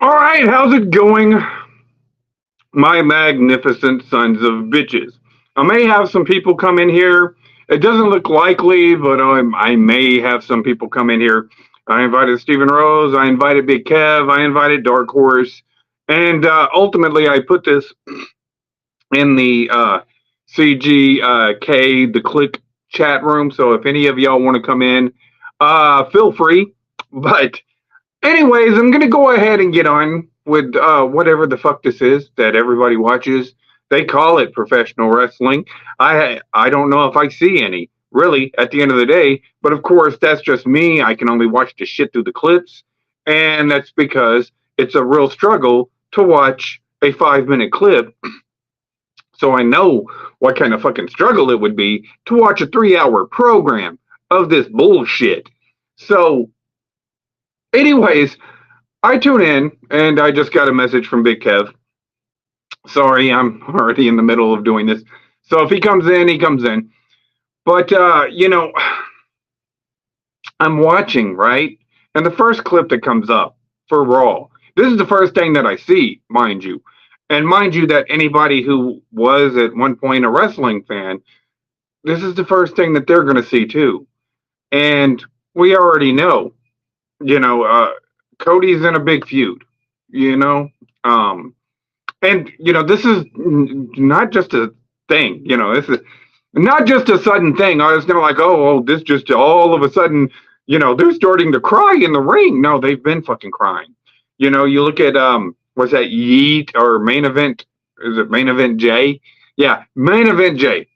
All right, how's it going, my magnificent sons of bitches? I may have some people come in here. It doesn't look likely, but I may have some people come in here. I invited Stephen Rose. I invited Big Kev. I invited Dark Horse. And ultimately, I put this in the CGK, the Click chat room. So if any of y'all want to come in, feel free. But anyways, I'm gonna go ahead and get on with whatever the fuck this is that everybody watches. They call it professional wrestling. I don't know if I see any really at the end of the day, but of course that's just me. I can only watch the shit through the clips, and that's because it's a real struggle to watch a 5 minute clip. So I know what kind of fucking struggle it would be to watch a 3 hour program of this bullshit. So, anyways, I tune in and I just got a message from Big Kev. Sorry, I'm already in the middle of doing this. So if he comes in, he comes in. But, I'm watching, right? And the first clip that comes up for Raw, this is the first thing that I see, mind you. And mind you, that anybody who was at one point a wrestling fan, this is the first thing that they're going to see too. And we already know, you know, Cody's in a big feud, you know. And, this is not just a thing, this is not just a sudden thing. I was going to like, this just all of a sudden, they're starting to cry in the ring. No, they've been fucking crying. You look at, what's that, Yeet or Main Event? Is it Main Event J? Yeah, Main Event J.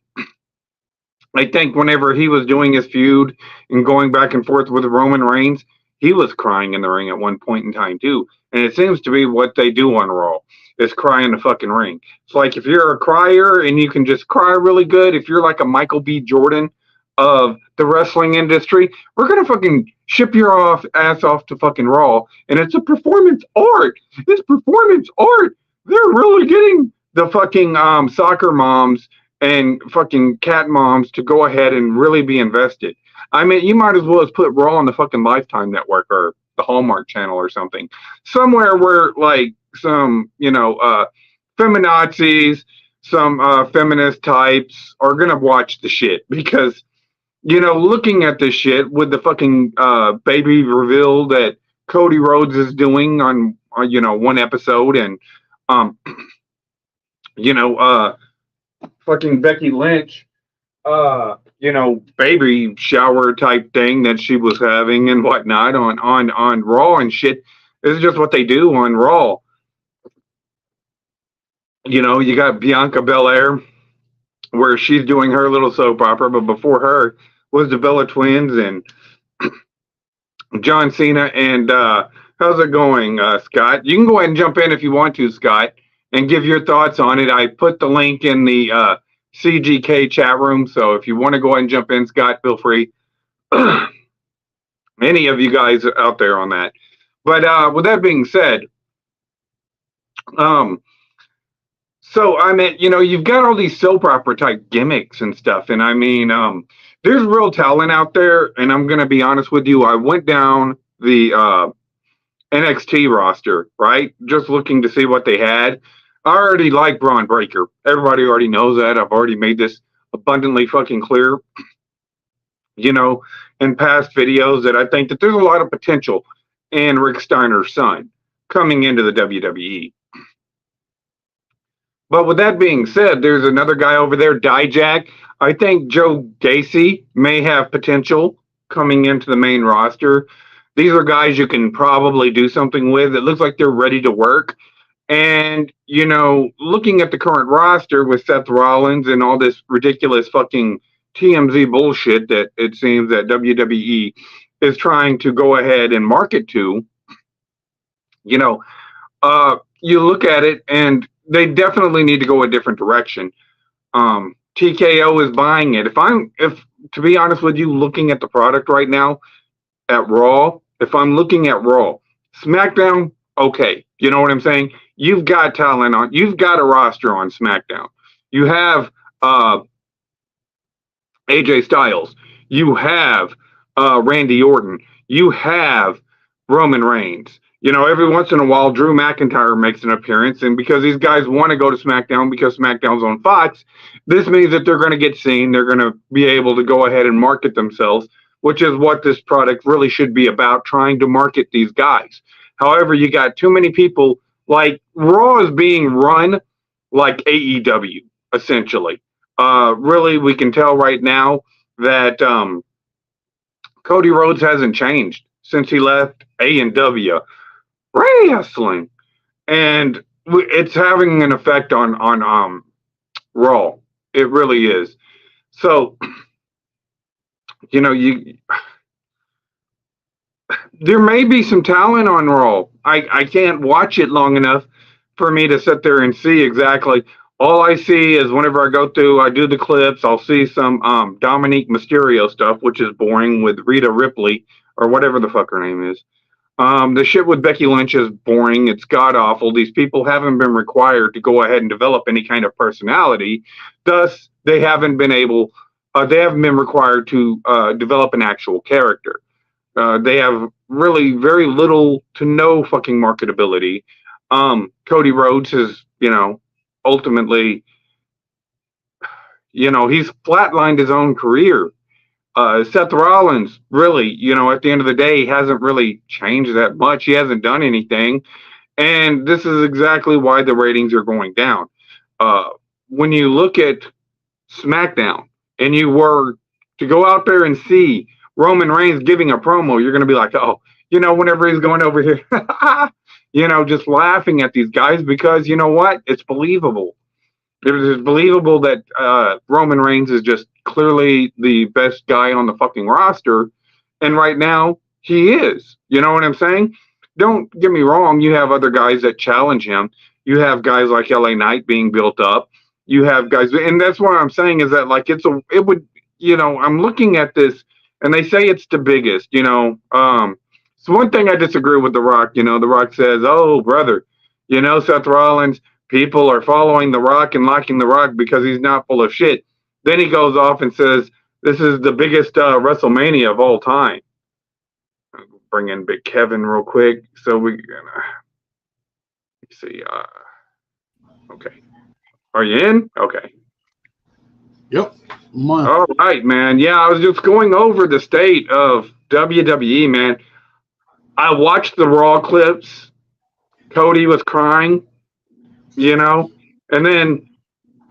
I think whenever he was doing his feud and going back and forth with Roman Reigns, he was crying in the ring at one point in time too. And it seems to be what they do on Raw is cry in the fucking ring. It's like if you're a crier and you can just cry really good, if you're like a Michael B. Jordan of the wrestling industry, we're gonna fucking ship your ass off to fucking Raw. And it's a performance art. It's performance art. They're really getting the fucking soccer moms and fucking cat moms to go ahead and really be invested. I mean, you might as well as put Raw on the fucking Lifetime Network or the Hallmark Channel or something. Somewhere where, like, some, feminazis, some feminist types are going to watch the shit. Because, looking at this shit with the fucking baby reveal that Cody Rhodes is doing on one episode and, fucking Becky Lynch, baby shower type thing that she was having and whatnot on Raw and shit. This is just what they do on Raw. You got Bianca Belair, where she's doing her little soap opera, but before her was the Bella Twins and John Cena. And how's it going, Scott? You can go ahead and jump in if you want to, Scott, and give your thoughts on it. I put the link in the CGK chat room, so if you want to go ahead and jump in, Scott, feel free. Any of you guys out there on that. But with that being said, so I mean, you've got all these soap opera type gimmicks and stuff, and I mean, there's real talent out there, and I'm gonna be honest with you. I went down the NXT roster, right, just looking to see what they had. I already like Braun Breaker. Everybody already knows that. I've already made this abundantly fucking clear, in past videos, that I think that there's a lot of potential in Rick Steiner's son coming into the WWE. But with that being said, there's another guy over there, Dijak. I think Joe Gacy may have potential coming into the main roster. These are guys you can probably do something with. It looks like they're ready to work. And, looking at the current roster with Seth Rollins and all this ridiculous fucking TMZ bullshit that it seems that WWE is trying to go ahead and market to, you look at it and they definitely need to go a different direction. TKO is buying it. If to be honest with you, looking at the product right now at Raw, if I'm looking at Raw, SmackDown, okay, you know what I'm saying? You've got talent you've got a roster on SmackDown. You have AJ Styles. You have Randy Orton. You have Roman Reigns. You know, every once in a while, Drew McIntyre makes an appearance, and because these guys want to go to SmackDown because SmackDown's on Fox, this means that they're going to get seen. They're going to be able to go ahead and market themselves, which is what this product really should be about, trying to market these guys. However, you got too many people, like Raw is being run like AEW, essentially. Really, we can tell right now that Cody Rhodes hasn't changed since he left A&W Wrestling, and it's having an effect on Raw. It really is. So, you know, there may be some talent on Raw. I can't watch it long enough for me to sit there and see exactly. All I see is whenever I go through, I do the clips. I'll see some Dominique Mysterio stuff, which is boring, with Rhea Ripley or whatever the fuck her name is. The shit with Becky Lynch is boring. It's god awful. These people haven't been required to go ahead and develop any kind of personality. Thus, they haven't been able. They haven't been required to develop an actual character. They have really very little to no fucking marketability. Cody Rhodes is, ultimately, he's flatlined his own career. Seth Rollins, really, at the end of the day, hasn't really changed that much. He hasn't done anything. And this is exactly why the ratings are going down. When you look at SmackDown and you were to go out there and see Roman Reigns giving a promo, you're going to be like, oh, whenever he's going over here, just laughing at these guys because you know what? It's believable. It is believable that Roman Reigns is just clearly the best guy on the fucking roster. And right now, he is. You know what I'm saying? Don't get me wrong. You have other guys that challenge him. You have guys like LA Knight being built up. You have guys. And that's what I'm saying is that, like, I'm looking at this and they say it's the biggest, So one thing I disagree with The Rock. The Rock says, oh, brother, Seth Rollins, people are following The Rock and liking The Rock because he's not full of shit. Then he goes off and says, this is the biggest WrestleMania of all time. I'll bring in Big Kevin real quick. So we're gonna see. Okay. Are you in? Okay. Yep. All right, man. Yeah, I was just going over the state of WWE, man. I watched the Raw clips. Cody was crying. And then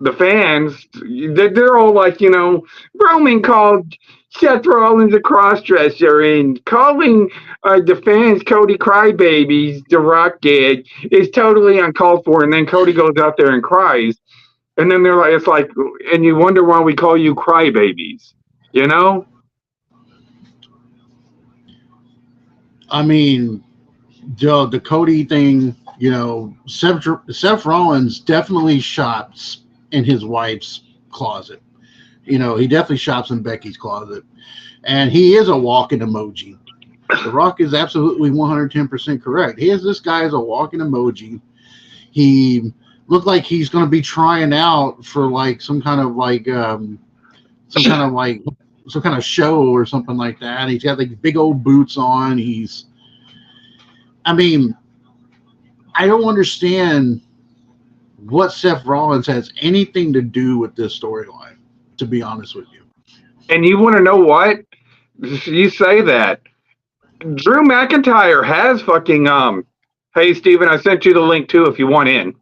the fans, they're all like, Roman called Seth Rollins a crossdresser and calling the fans Cody crybabies, The Rock did, is totally uncalled for. And then Cody goes out there and cries. And then they're like, it's like, and you wonder why we call you crybabies, I mean, the Cody thing, Seth Rollins definitely shops in his wife's closet. He definitely shops in Becky's closet. And he is a walking emoji. The Rock is absolutely 110% correct. This guy is a walking emoji. He looked like he's going to be trying out for like some kind of show or something like that. He's got like big old boots on. I don't understand what Seth Rollins has anything to do with this storyline, to be honest with you. And you want to know what? You say that. Drew McIntyre has fucking, hey, Steven, I sent you the link too if you want in.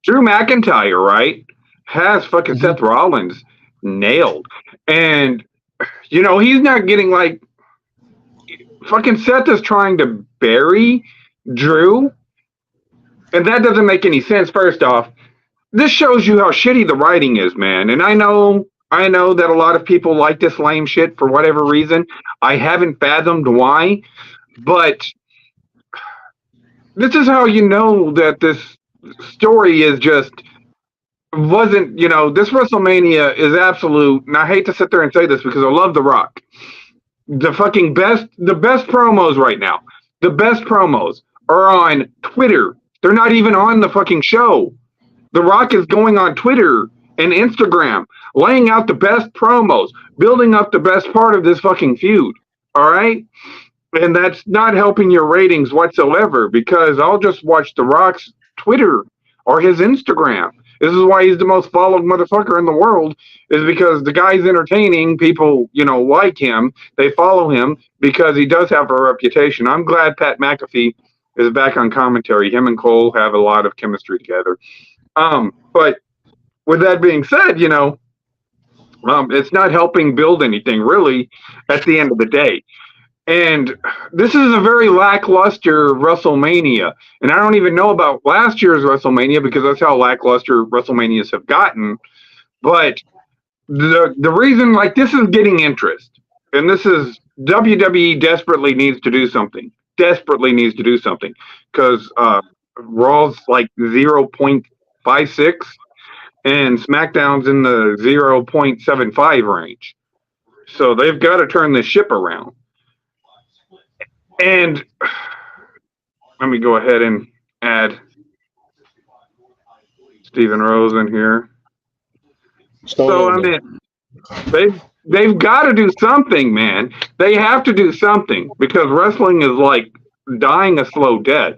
Drew McIntyre, right, has fucking Seth Rollins nailed. And, he's not getting like, fucking Seth is trying to bury Drew. And that doesn't make any sense. First off, this shows you how shitty the writing is, man. And I know that a lot of people like this lame shit for whatever reason. I haven't fathomed why, but this is how you know that this story is wasn't, this WrestleMania is absolute, and I hate to sit there and say this because I love The Rock. The best promos right now, the best promos are on Twitter. They're not even on the fucking show. The Rock is going on Twitter and Instagram, laying out the best promos, building up the best part of this fucking feud. All right? And that's not helping your ratings whatsoever because I'll just watch The Rock's Twitter or his Instagram. This is why he's the most followed motherfucker in the world, is because the guy's entertaining. People, like him. They follow him because he does have a reputation. I'm glad Pat McAfee is back on commentary. Him and Cole have a lot of chemistry together. But with that being said, it's not helping build anything really at the end of the day. And this is a very lackluster WrestleMania. And I don't even know about last year's WrestleMania because that's how lackluster WrestleManias have gotten. But the reason, like, this is getting interest. And this is WWE desperately needs to do something. Desperately needs to do something. Because Raw's like 0.56 and SmackDown's in the 0.75 range. So they've got to turn this ship around. And let me go ahead and add Steven Rose in here. So I mean, they've got to do something, man. They have to do something because wrestling is like dying a slow death.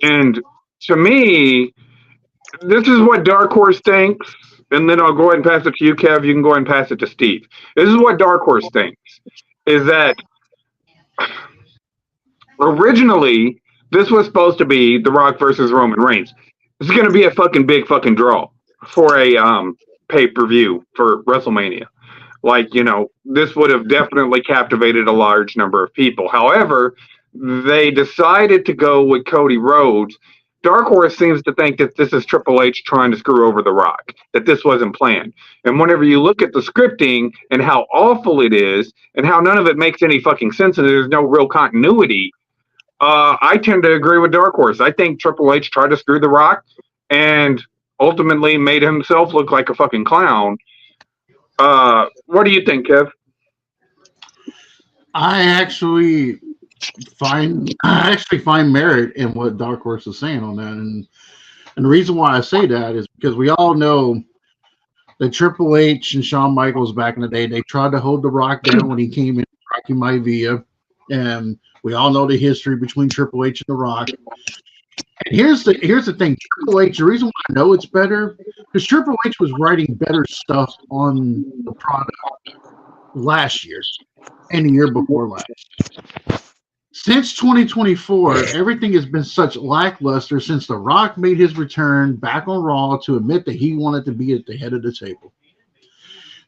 And to me, this is what Dark Horse thinks. And then I'll go ahead and pass it to you, Kev. You can go ahead and pass it to Steve. This is what Dark Horse thinks: is that originally, this was supposed to be The Rock versus Roman Reigns. This is going to be a fucking big fucking draw for a pay-per-view for WrestleMania. Like, this would have definitely captivated a large number of people. However, they decided to go with Cody Rhodes. Dark Horse seems to think that this is Triple H trying to screw over The Rock, that this wasn't planned. And whenever you look at the scripting and how awful it is and how none of it makes any fucking sense and there's no real continuity, I tend to agree with Dark Horse. I think Triple H tried to screw The Rock and ultimately made himself look like a fucking clown. What do you think, Kev? I actually find merit in what Dark Horse is saying on that, and the reason why I say that is because we all know that Triple H and Shawn Michaels back in the day, they tried to hold The Rock down when he came in Rocky Maivia, and we all know the history between Triple H and The Rock. And here's the thing, Triple H, the reason why I know it's better, because Triple H was writing better stuff on the product last year and the year before last. Since 2024, everything has been such lackluster since The Rock made his return back on Raw to admit that he wanted to be at the head of the table.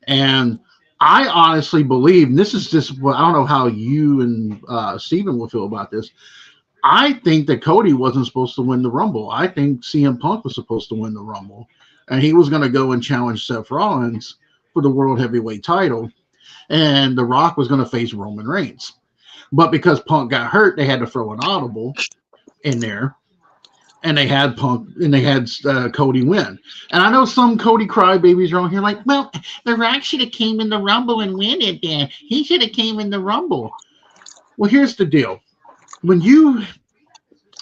And I honestly believe, and this is just, well, I don't know how you and Steven will feel about this. I think that Cody wasn't supposed to win the Rumble. I think CM Punk was supposed to win the Rumble. And he was going to go and challenge Seth Rollins for the World Heavyweight title. And The Rock was going to face Roman Reigns. But because Punk got hurt, they had to throw an audible in there. And they had Cody win. And I know some Cody crybabies are on here like, well, The Rock should have came in the Rumble and win it then. He should have came in the Rumble. Well, here's the deal. When you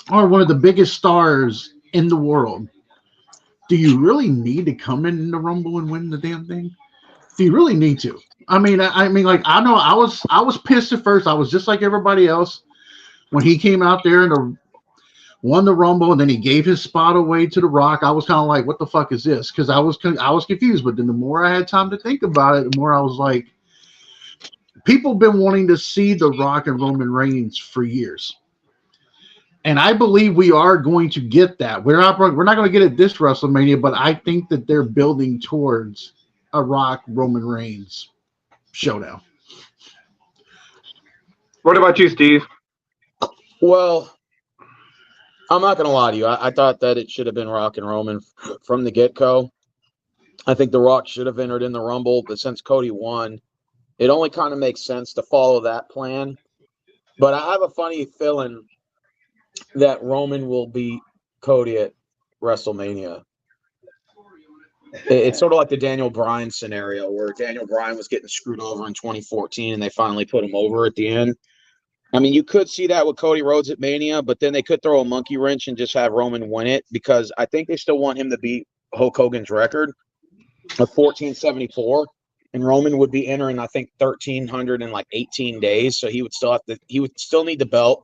are one of the biggest stars in the world, do you really need to come in the Rumble and win the damn thing? Do you really need to? I mean, like, I know I was pissed at first. I was just like everybody else when he came out there and won the Rumble, and then he gave his spot away to The Rock. I was kind of like, what the fuck is this? Because I was confused. But then the more I had time to think about it, the more I was like, people have been wanting to see The Rock and Roman Reigns for years. And I believe we are going to get that. We're not going to get it this WrestleMania, but I think that they're building towards a Rock Roman Reigns showdown. What about you, Steve? Well, I'm not going to lie to you. I thought that it should have been Rock and Roman from the get-go. I think The Rock should have entered in the Rumble, but since Cody won, it only kind of makes sense to follow that plan. But I have a funny feeling that Roman will beat Cody at WrestleMania. It's sort of like the Daniel Bryan scenario where Daniel Bryan was getting screwed over in 2014 and they finally put him over at the end. I mean, you could see that with Cody Rhodes at Mania, but then they could throw a monkey wrench and just have Roman win it because I think they still want him to beat Hulk Hogan's record of 1474. and Roman would be entering, I think, 1,318 days. So he would still need the belt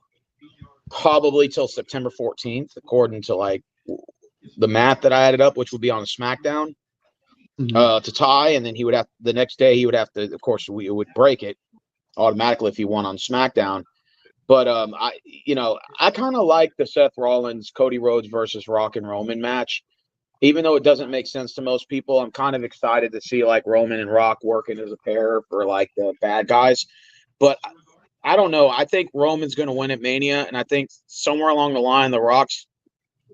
probably till September 14th, according to like the math that I added up, which would be on a SmackDown to tie. And then he would have the next day, he would have to, of course, we would break it automatically if he won on SmackDown. But I kind of like the Seth Rollins, Cody Rhodes versus Rock and Roman match. Even though it doesn't make sense to most people, I'm kind of excited to see like Roman and Rock working as a pair for like the bad guys. But I don't know. I think Roman's going to win at Mania, and I think somewhere along the line, the Rock's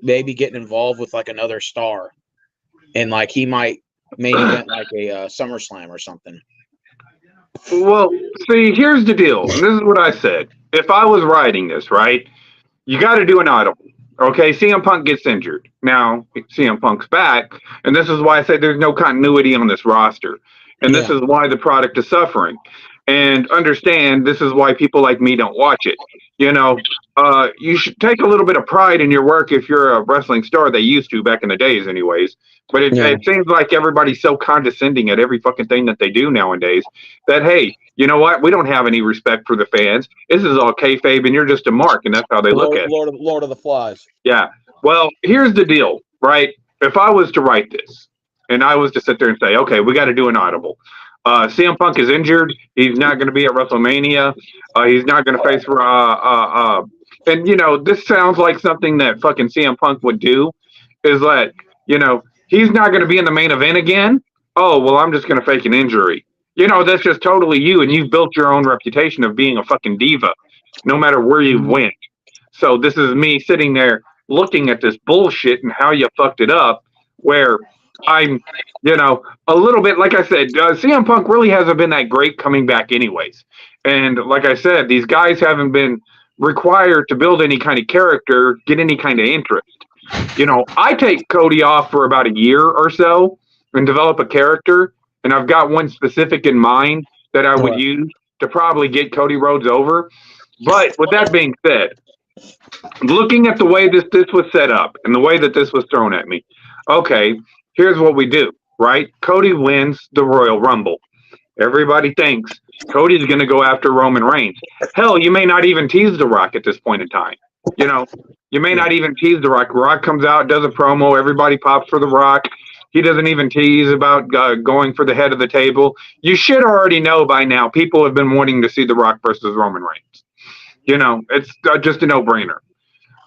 maybe getting involved with like another star, and like he might main event like a SummerSlam or something. Well, see, here's the deal. And this is what I said. If I was writing this, right, you got to do an audible. Okay, CM Punk gets injured. Now, CM Punk's back, and this is why I say there's no continuity on this roster. And this is why the product is suffering. And understand, this is why people like me don't watch it. You should take a little bit of pride in your work if you're a wrestling star. They used to back in the days anyways. But it seems like everybody's so condescending at every fucking thing that they do nowadays that, hey, you know what? We don't have any respect for the fans. This is all kayfabe, and you're just a mark, and that's how they look at it. Lord of the Flies. Yeah. Well, here's the deal, right? If I was to write this, and I was to sit there and say, okay, we got to do an audible. CM Punk is injured. He's not going to be at WrestleMania. He's not going to face and this sounds like something that fucking CM Punk would do, is that, he's not going to be in the main event again. Oh, well, I'm just going to fake an injury. That's just totally you, and you've built your own reputation of being a fucking diva, no matter where you went. So this is me sitting there looking at this bullshit and how you fucked it up, where I'm, a little bit, like I said, CM Punk really hasn't been that great coming back anyways. And like I said, these guys haven't been required to build any kind of character, get any kind of interest. I take Cody off for about a year or so and develop a character, and I've got one specific in mind that I would use to probably get Cody Rhodes over. But with that being said, looking at the way this was set up and the way that this was thrown at me, okay, here's what we do, right? Cody wins the Royal Rumble. Everybody thinks Cody's going to go after Roman Reigns. Hell, you may not even tease The Rock at this point in time. You may not even tease The Rock. Rock comes out, does a promo, everybody pops for The Rock. He doesn't even tease about going for the head of the table. You should already know by now, people have been wanting to see The Rock versus Roman Reigns. It's just a no-brainer.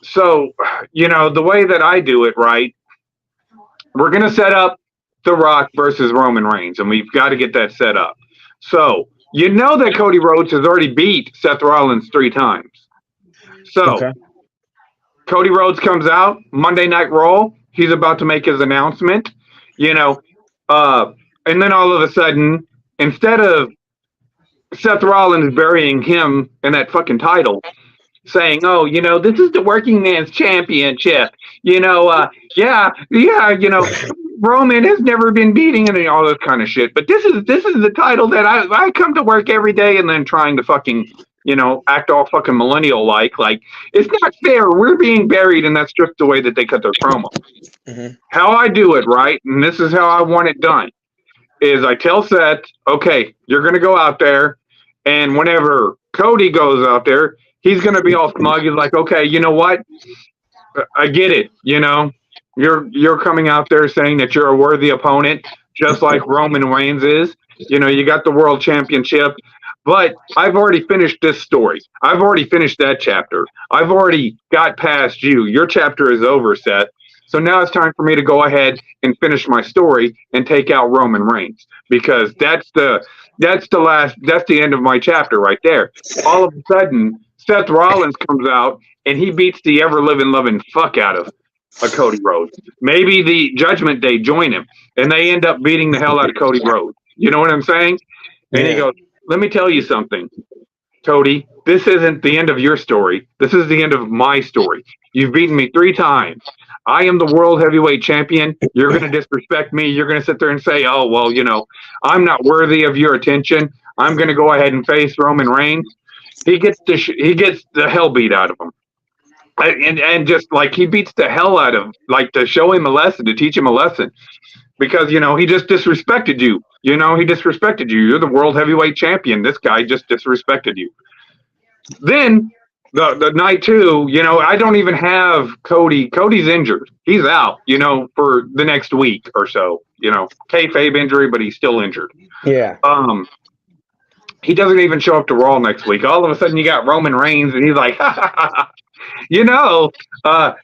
So, the way that I do it, right, we're going to set up The Rock versus Roman Reigns, and we've got to get that set up. So, that Cody Rhodes has already beat Seth Rollins 3 times. So, Cody Rhodes comes out, Monday Night Raw. He's about to make his announcement, and then all of a sudden, instead of Seth Rollins burying him in that fucking title, saying, oh, this is the working man's championship. Roman has never been beating and all this kind of shit. But this is the title that I come to work every day, and then trying to fucking, act all fucking millennial like it's not fair. We're being buried, and that's just the way that they cut their promo. How I do it, right, and this is how I want it done, is I tell Seth, okay, you're going to go out there, and whenever Cody goes out there, he's going to be all smug. He's like, okay, you know what? I get it. You're coming out there saying that you're a worthy opponent, just like Roman Reigns is. You got the world championship, but I've already finished this story. I've already finished that chapter. I've already got past you. Your chapter is over, Seth. So now it's time for me to go ahead and finish my story and take out Roman Reigns, because that's the end of my chapter right there. All of a sudden, Seth Rollins comes out and he beats the ever-living, loving fuck out of Cody Rhodes. Maybe the Judgment Day join him, and they end up beating the hell out of Cody Rhodes. You know what I'm saying? And he goes, let me tell you something, Cody. This isn't the end of your story. This is the end of my story. You've beaten me 3 times. I am the world heavyweight champion. You're going to disrespect me. You're going to sit there and say, oh, well, I'm not worthy of your attention. I'm going to go ahead and face Roman Reigns. He gets the hell beat out of him. And just like he beats the hell out of him, like to show him a lesson, to teach him a lesson, because he just disrespected you You know, he disrespected you. You're the world heavyweight champion. This guy just disrespected you. Then the night two, you know, I don't even have Cody. Cody's injured. He's out, you know, for the next week or so. You know, kayfabe injury, but he's still injured. Yeah. He doesn't even show up to Raw next week. All of a sudden, you got Roman Reigns, and he's like, ha, ha, ha, ha. You know,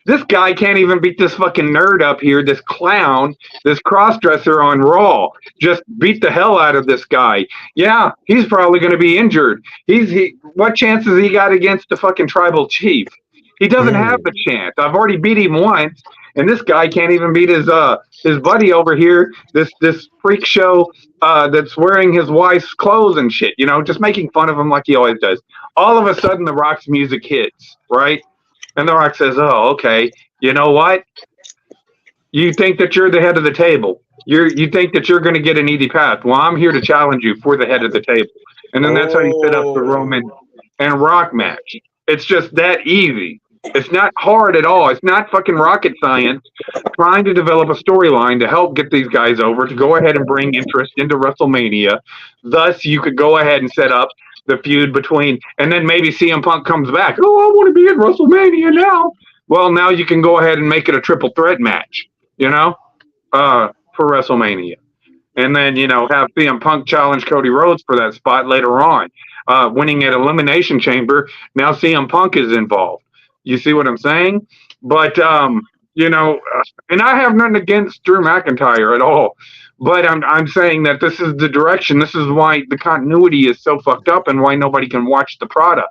this guy can't even beat this fucking nerd up here, this clown, this crossdresser on Raw. Just beat the hell out of this guy. Yeah, he's probably going to be injured. What chances he got against the fucking tribal chief? He doesn't have the chance. I've already beat him once, and this guy can't even beat his buddy over here. This freak show that's wearing his wife's clothes and shit. You know, just making fun of him like he always does. All of a sudden, The Rock's music hits, right? And The Rock says, "Oh, okay. You know what? You think that you're the head of the table. You think that you're going to get an easy path. Well, I'm here to challenge you for the head of the table." And then that's how you set up the Roman and Rock match. It's just that easy. It's not hard at all. It's not fucking rocket science trying to develop a storyline to help get these guys over, to go ahead and bring interest into WrestleMania. Thus, you could go ahead and set up the feud between, and then maybe CM Punk comes back. Oh, I want to be at WrestleMania now. Well, now you can go ahead and make it a triple threat match, you know, for WrestleMania. And then, you know, have CM Punk challenge Cody Rhodes for that spot later on. Winning at Elimination Chamber, now CM Punk is involved. You see what I'm saying? But, you know, and I have nothing against Drew McIntyre at all. But I'm saying that this is the direction. This is why the continuity is so fucked up and why nobody can watch the product.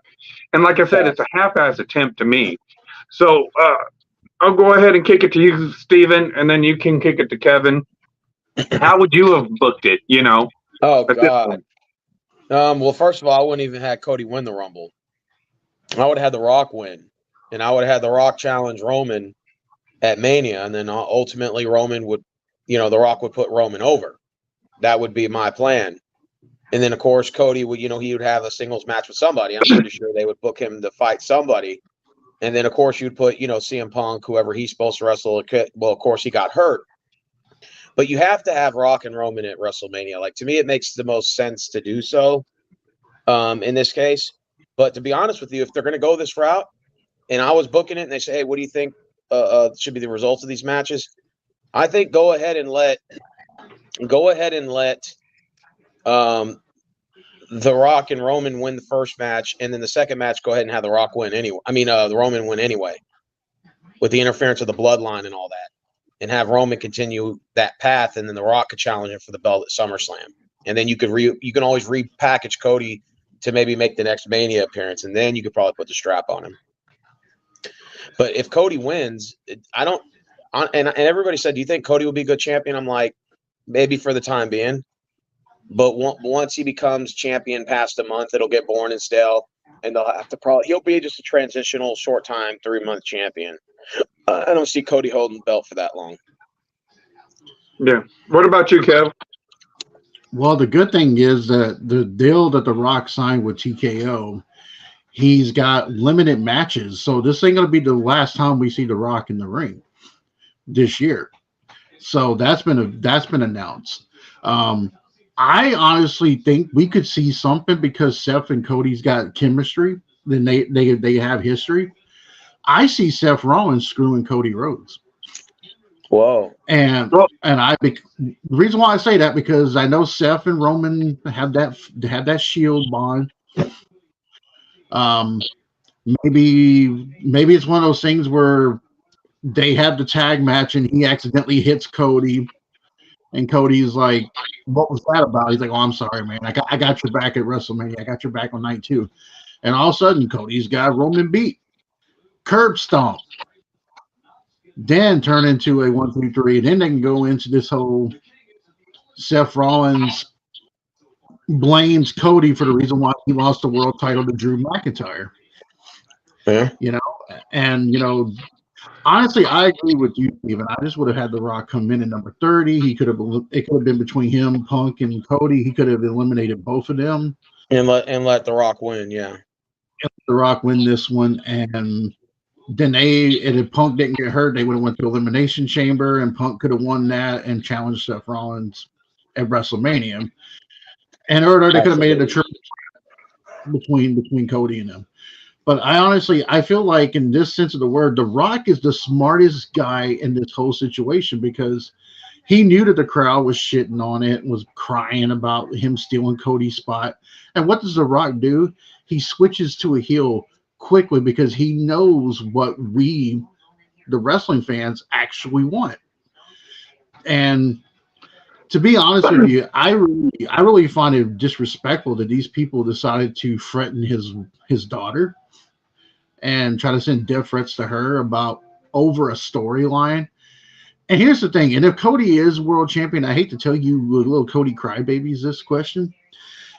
And like I said, it's a half-ass attempt to me. So I'll go ahead and kick it to you, Steven, and then you can kick it to Kevin. How would you have booked it, you know? Oh, God. Well, first of all, I wouldn't even have Cody win the Rumble. I would have had The Rock win. And I would have had The Rock challenge Roman at Mania. And then ultimately Roman would, you know, The Rock would put Roman over. That would be my plan. And then, of course, Cody would, you know, he would have a singles match with somebody. I'm pretty sure they would book him to fight somebody. And then, of course, you'd put, you know, CM Punk, whoever he's supposed to wrestle. Well, of course, he got hurt. But you have to have Rock and Roman at WrestleMania. Like, to me, it makes the most sense to do so in this case. But to be honest with you, if they're going to go this route, and I was booking it, and they say, hey, what do you think should be the results of these matches? I think go ahead and let The Rock and Roman win the first match, and then the second match, go ahead and have The Rock win anyway. I mean, the Roman win anyway, with the interference of the bloodline and all that, and have Roman continue that path, and then The Rock could challenge him for the belt at SummerSlam, and then you can always repackage Cody to maybe make the next Mania appearance, and then you could probably put the strap on him. But if Cody wins, and everybody said, do you think Cody will be a good champion? I'm like, maybe for the time being. But once he becomes champion past a month, it'll get boring and stale. And they'll have to he'll be just a transitional short time 3-month champion. I don't see Cody holding the belt for that long. Yeah. What about you, Kev? Well, the good thing is that the deal that The Rock signed with TKO, he's got limited matches. So this ain't going to be the last time we see The Rock in the ring this year. So that's been announced. I honestly think we could see something because Seth and Cody's got chemistry. Then they have history. I see Seth Rollins screwing Cody Rhodes. Whoa. And the reason why I say that, because I know Seth and Roman have that Shield bond. Maybe it's one of those things where they have the tag match and he accidentally hits Cody, and Cody's like, "What was that about?" He's like, "Oh, I'm sorry, man. I got your back at WrestleMania. I got your back on night 2." And all of a sudden, Cody's got Roman beat, curb stomp, then turn into a 1-2-3, and then they can go into this whole Seth Rollins blames Cody for the reason why he lost the world title to Drew McIntyre. Yeah. You know, and honestly, I agree with you, Steven. I just would have had The Rock come in at number 30. It could have been between him, Punk, and Cody. He could have eliminated both of them. And let The Rock win, yeah. The Rock win this one, and then if Punk didn't get hurt, they would have went to Elimination Chamber, and Punk could have won that and challenged Seth Rollins at WrestleMania, and or they could have made it a triple between Cody and them. But I feel like in this sense of the word, The Rock is the smartest guy in this whole situation because he knew that the crowd was shitting on it and was crying about him stealing Cody's spot. And what does The Rock do? He switches to a heel quickly because he knows what we, the wrestling fans, actually want. And to be honest with you, I really find it disrespectful that these people decided to threaten his daughter and try to send death threats to her about over a storyline. And here's the thing, and if Cody is world champion, I hate to tell you little Cody crybabies this question.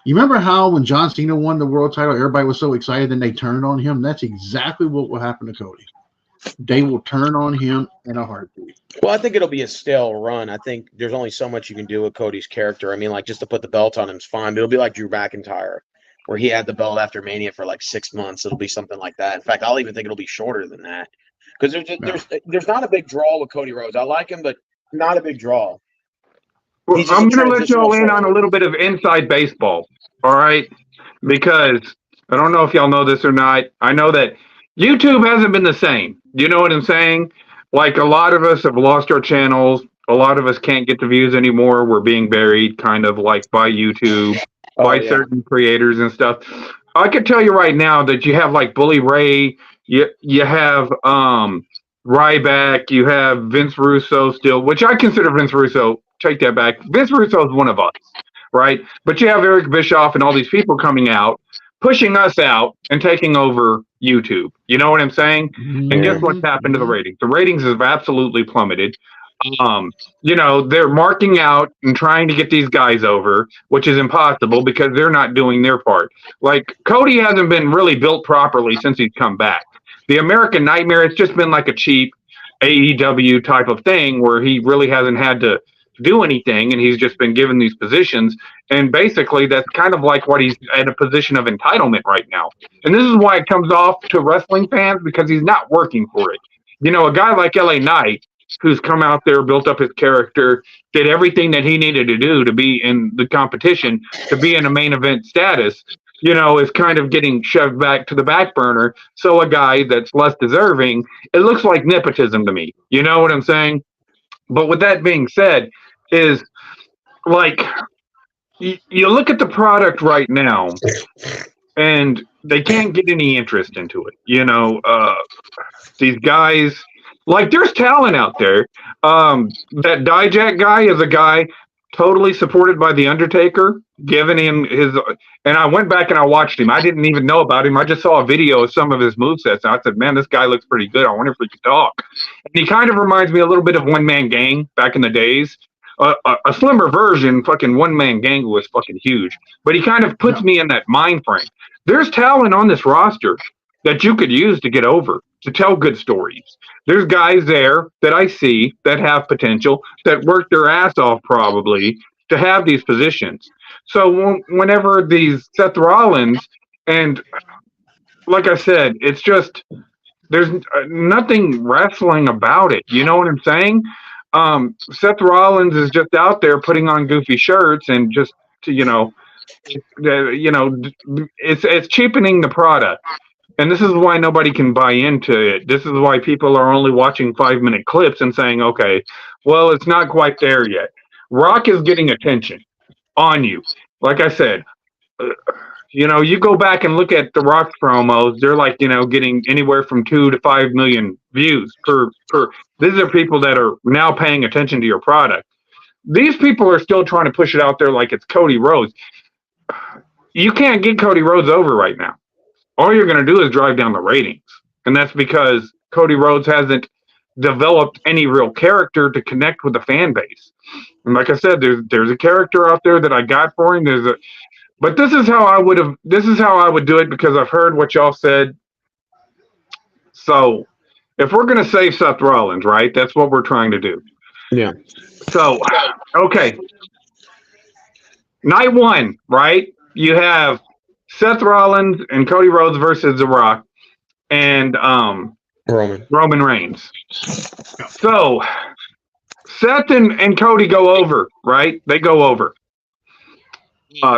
You remember how when John Cena won the world title, everybody was so excited and they turned on him? That's exactly what will happen to Cody. They will turn on him in a heartbeat. Well, I think it'll be a stale run. I think there's only so much you can do with Cody's character. I mean, like, just to put the belt on him is fine, but it'll be like Drew McIntyre, where he had the belt after Mania for like 6 months. It'll be something like that. In fact, I'll even think it'll be shorter than that because there's not a big draw with Cody Rhodes. I like him, but not a big draw. Well, I'm going to let y'all in on a little bit of inside baseball, all right? Because I don't know if y'all know this or not. I know that YouTube hasn't been the same. You know what I'm saying? Like, a lot of us have lost our channels. A lot of us can't get the views anymore. We're being buried kind of like by YouTube, by certain creators and stuff. I could tell you right now that you have like Bully Ray, you have Ryback, you have Vince Russo still, which I consider Vince Russo. Take that back. Vince Russo is one of us, right? But you have Eric Bischoff and all these people coming out, pushing us out and taking over YouTube. You know what I'm saying? Yeah. And guess what's happened to the ratings? The ratings have absolutely plummeted. You know, they're marking out and trying to get these guys over, which is impossible because they're not doing their part. Like, Cody hasn't been really built properly since he's come back. The American Nightmare, it's just been like a cheap AEW type of thing where he really hasn't had to do anything and he's just been given these positions. And basically that's kind of like what he's at a position of entitlement right now. And this is why it comes off to wrestling fans because he's not working for it. You know, a guy like LA Knight, who's come out there, built up his character, did everything that he needed to do to be in the competition, to be in a main event status, you know, is kind of getting shoved back to the back burner. So a guy that's less deserving, it looks like nepotism to me. You know what I'm saying? But with that being said, is like, you look at the product right now, and they can't get any interest into it. You know, these guys, like, there's talent out there. That Dijak guy is a guy totally supported by The Undertaker, giving him his, and I went back and I watched him. I didn't even know about him. I just saw a video of some of his movesets, and I said, man, this guy looks pretty good. I wonder if we could talk. And he kind of reminds me a little bit of One Man Gang back in the days. A slimmer version, fucking One Man Gang was fucking huge. But he kind of puts me in that mind frame. There's talent on this roster that you could use to get over, to tell good stories. There's guys there that I see that have potential, that work their ass off probably to have these positions. So whenever these Seth Rollins, and like I said, it's just, there's nothing wrestling about it. You know what I'm saying? Seth Rollins is just out there putting on goofy shirts and just, it's cheapening the product. And this is why nobody can buy into it. This is why people are only watching 5-minute clips and saying, okay, well, it's not quite there yet. Rock is getting attention on you. Like I said, you go back and look at the Rock promos, they're like, getting anywhere from 2 to 5 million views per. These are people that are now paying attention to your product. These people are still trying to push it out there like it's Cody Rhodes. You can't get Cody Rhodes over right now. All you're going to do is drive down the ratings. And that's because Cody Rhodes hasn't developed any real character to connect with the fan base. And like I said, there's a character out there that I got for him. But this is how I would do it because I've heard what y'all said. So if we're going to save Seth Rollins, right, that's what we're trying to do. Yeah. So, okay. Night 1, right? You have Seth Rollins and Cody Rhodes versus The Rock and Roman Reigns. So Seth and Cody go over, right? They go over.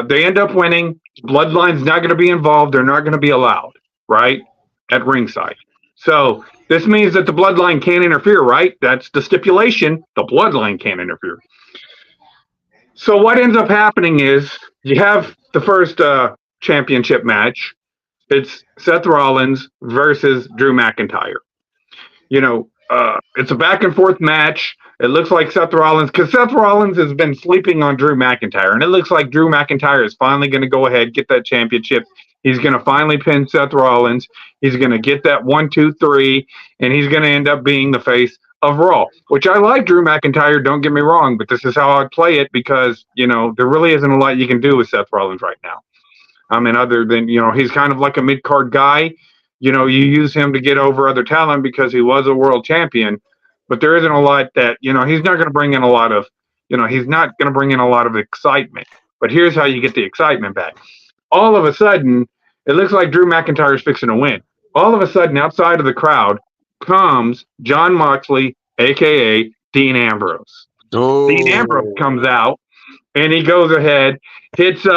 They end up winning. Bloodline's not going to be involved. They're not going to be allowed, right? At ringside. So this means that the Bloodline can't interfere, right? That's the stipulation. The Bloodline can't interfere. So what ends up happening is you have the first championship match. It's Seth Rollins versus Drew McIntyre. It's a back and forth match. It looks like Seth Rollins, because Seth Rollins has been sleeping on Drew McIntyre, and it looks like Drew McIntyre is finally going to go ahead, get that championship. He's going to finally pin Seth Rollins. He's going to get that 1, 2, 3, and he's going to end up being the face of Raw, which I like Drew McIntyre, don't get me wrong, but this is how I'd play it because, there really isn't a lot you can do with Seth Rollins right now. I mean, other than, he's kind of like a mid-card guy. You use him to get over other talent because he was a world champion, but there isn't a lot that, he's not going to bring in a lot of, he's not going to bring in a lot of excitement. But here's how you get the excitement back. All of a sudden, it looks like Drew McIntyre is fixing to win. All of a sudden, outside of the crowd comes Jon Moxley, a.k.a. Dean Ambrose. Oh. Dean Ambrose comes out, and he goes ahead, hits Drew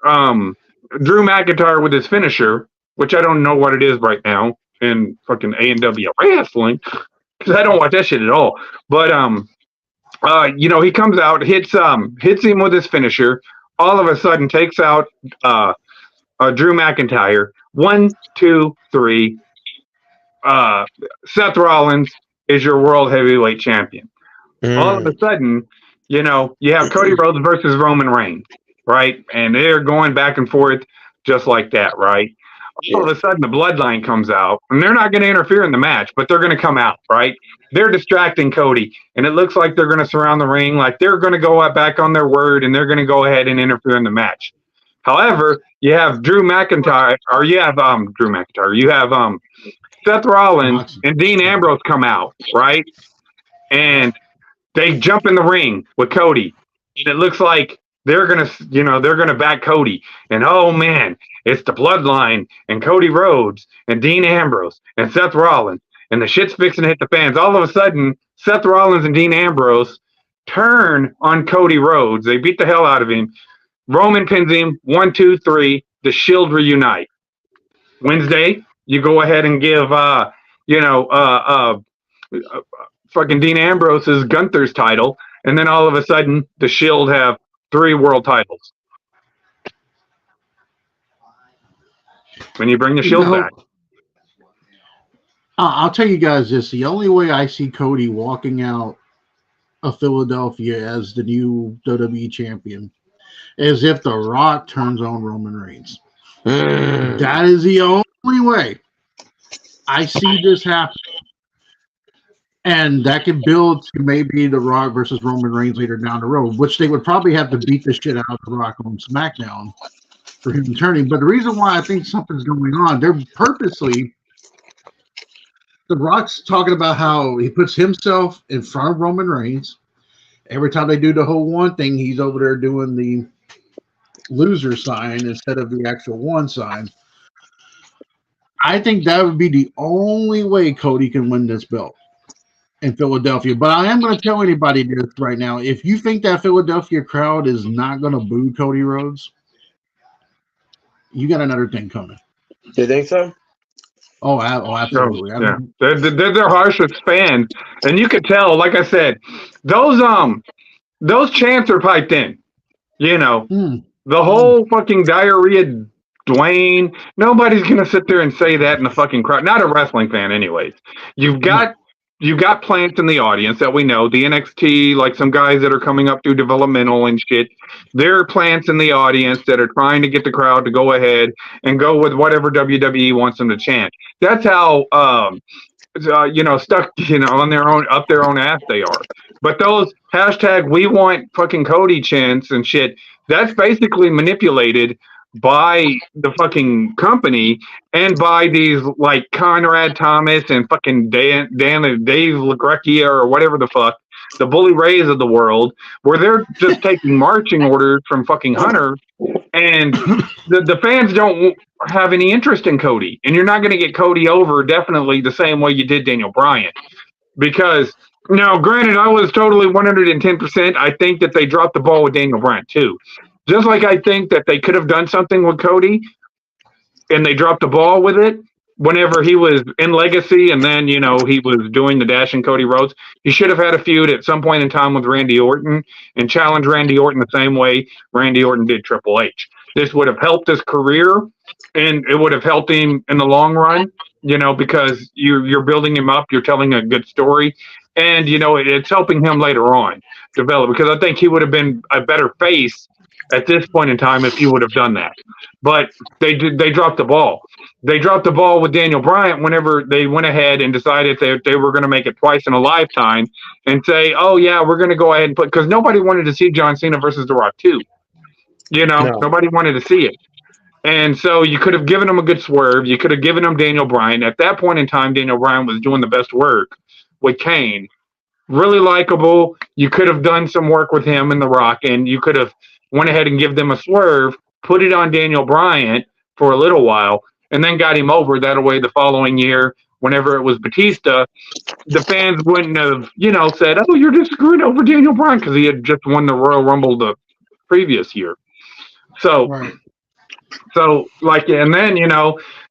McIntyre with his finisher, which I don't know what it is right now in fucking A&W Wrestling, because I don't watch that shit at all. But he comes out, hits him with his finisher, all of a sudden takes out Drew McIntyre. 1, 2, 3. Seth Rollins is your world heavyweight champion. All of a sudden, you have Cody Rhodes versus Roman Reigns, right? And they're going back and forth just like that, right? All of a sudden, the Bloodline comes out, and they're not going to interfere in the match, but they're going to come out, right? They're distracting Cody, and it looks like they're going to surround the ring, like they're going to go back on their word, and they're going to go ahead and interfere in the match. However, you have Drew McIntyre, you have Seth Rollins and Dean Ambrose come out, right? And they jump in the ring with Cody, and it looks like they're gonna back Cody, and oh man, it's the Bloodline and Cody Rhodes and Dean Ambrose and Seth Rollins, and the shit's fixing to hit the fans. All of a sudden, Seth Rollins and Dean Ambrose turn on Cody Rhodes. They beat the hell out of him. Roman pins him. 1, 2, 3. The Shield reunite. Wednesday, you go ahead and give fucking Dean Ambrose's Gunther's title, and then all of a sudden, the Shield have 3 world titles. When you bring the Shield back. I'll tell you guys this. The only way I see Cody walking out of Philadelphia as the new WWE champion is if The Rock turns on Roman Reigns. That is the only way I see this happening. And that can build to maybe The Rock versus Roman Reigns later down the road, which they would probably have to beat the shit out of The Rock on SmackDown for him turning. But the reason why I think something's going on, they're purposely, The Rock's talking about how he puts himself in front of Roman Reigns. Every time they do the whole one thing, he's over there doing the loser sign instead of the actual one sign. I think that would be the only way Cody can win this belt in Philadelphia. But I am going to tell anybody this right now. If you think that Philadelphia crowd is not going to boo Cody Rhodes, you got another thing coming. You think so? Oh, absolutely. Yeah. They're harshest fans. And you could tell, like I said, those chants are piped in. The whole fucking diarrhea Dwayne, nobody's going to sit there and say that in the fucking crowd. Not a wrestling fan anyways. You've got plants in the audience that we know, the NXT, like some guys that are coming up through developmental and shit. There are plants in the audience that are trying to get the crowd to go ahead and go with whatever WWE wants them to chant. That's how, stuck, on their own, up their own ass they are. But those hashtag we want fucking Cody chants and shit, that's basically manipulated by the fucking company and by these like Conrad Thomas and fucking Dave LaGreca or whatever the fuck, the Bully Rays of the world, where they're just taking marching orders from fucking Hunter, and the fans don't have any interest in Cody, and you're not going to get Cody over definitely the same way you did Daniel Bryan, because Now, granted, I was totally 110%. I think that they dropped the ball with Daniel Bryan too. Just like I think that they could have done something with Cody and they dropped the ball with it whenever he was in Legacy and then, he was doing the Dash and Cody Rhodes. He should have had a feud at some point in time with Randy Orton and challenged Randy Orton the same way Randy Orton did Triple H. This would have helped his career and it would have helped him in the long run, because you're building him up, you're telling a good story. And, it's helping him later on develop because I think he would have been a better face at this point in time if he would have done that. But they dropped the ball. They dropped the ball with Daniel Bryan whenever they went ahead and decided that they were going to make it twice in a lifetime and say, oh, yeah, we're going to go ahead and put, because nobody wanted to see John Cena versus The Rock 2. No. Nobody wanted to see it. And so you could have given him a good swerve. You could have given him Daniel Bryan. At that point in time, Daniel Bryan was doing the best work with Kane. Really likable. You could have done some work with him and The Rock, and you could have went ahead and give them a swerve, put it on Daniel Bryan for a little while, and then got him over. That way the following year, whenever it was Batista, the fans wouldn't have, said, oh, you're just screwing over Daniel Bryan because he had just won the Royal Rumble the previous year. So, Right. And then,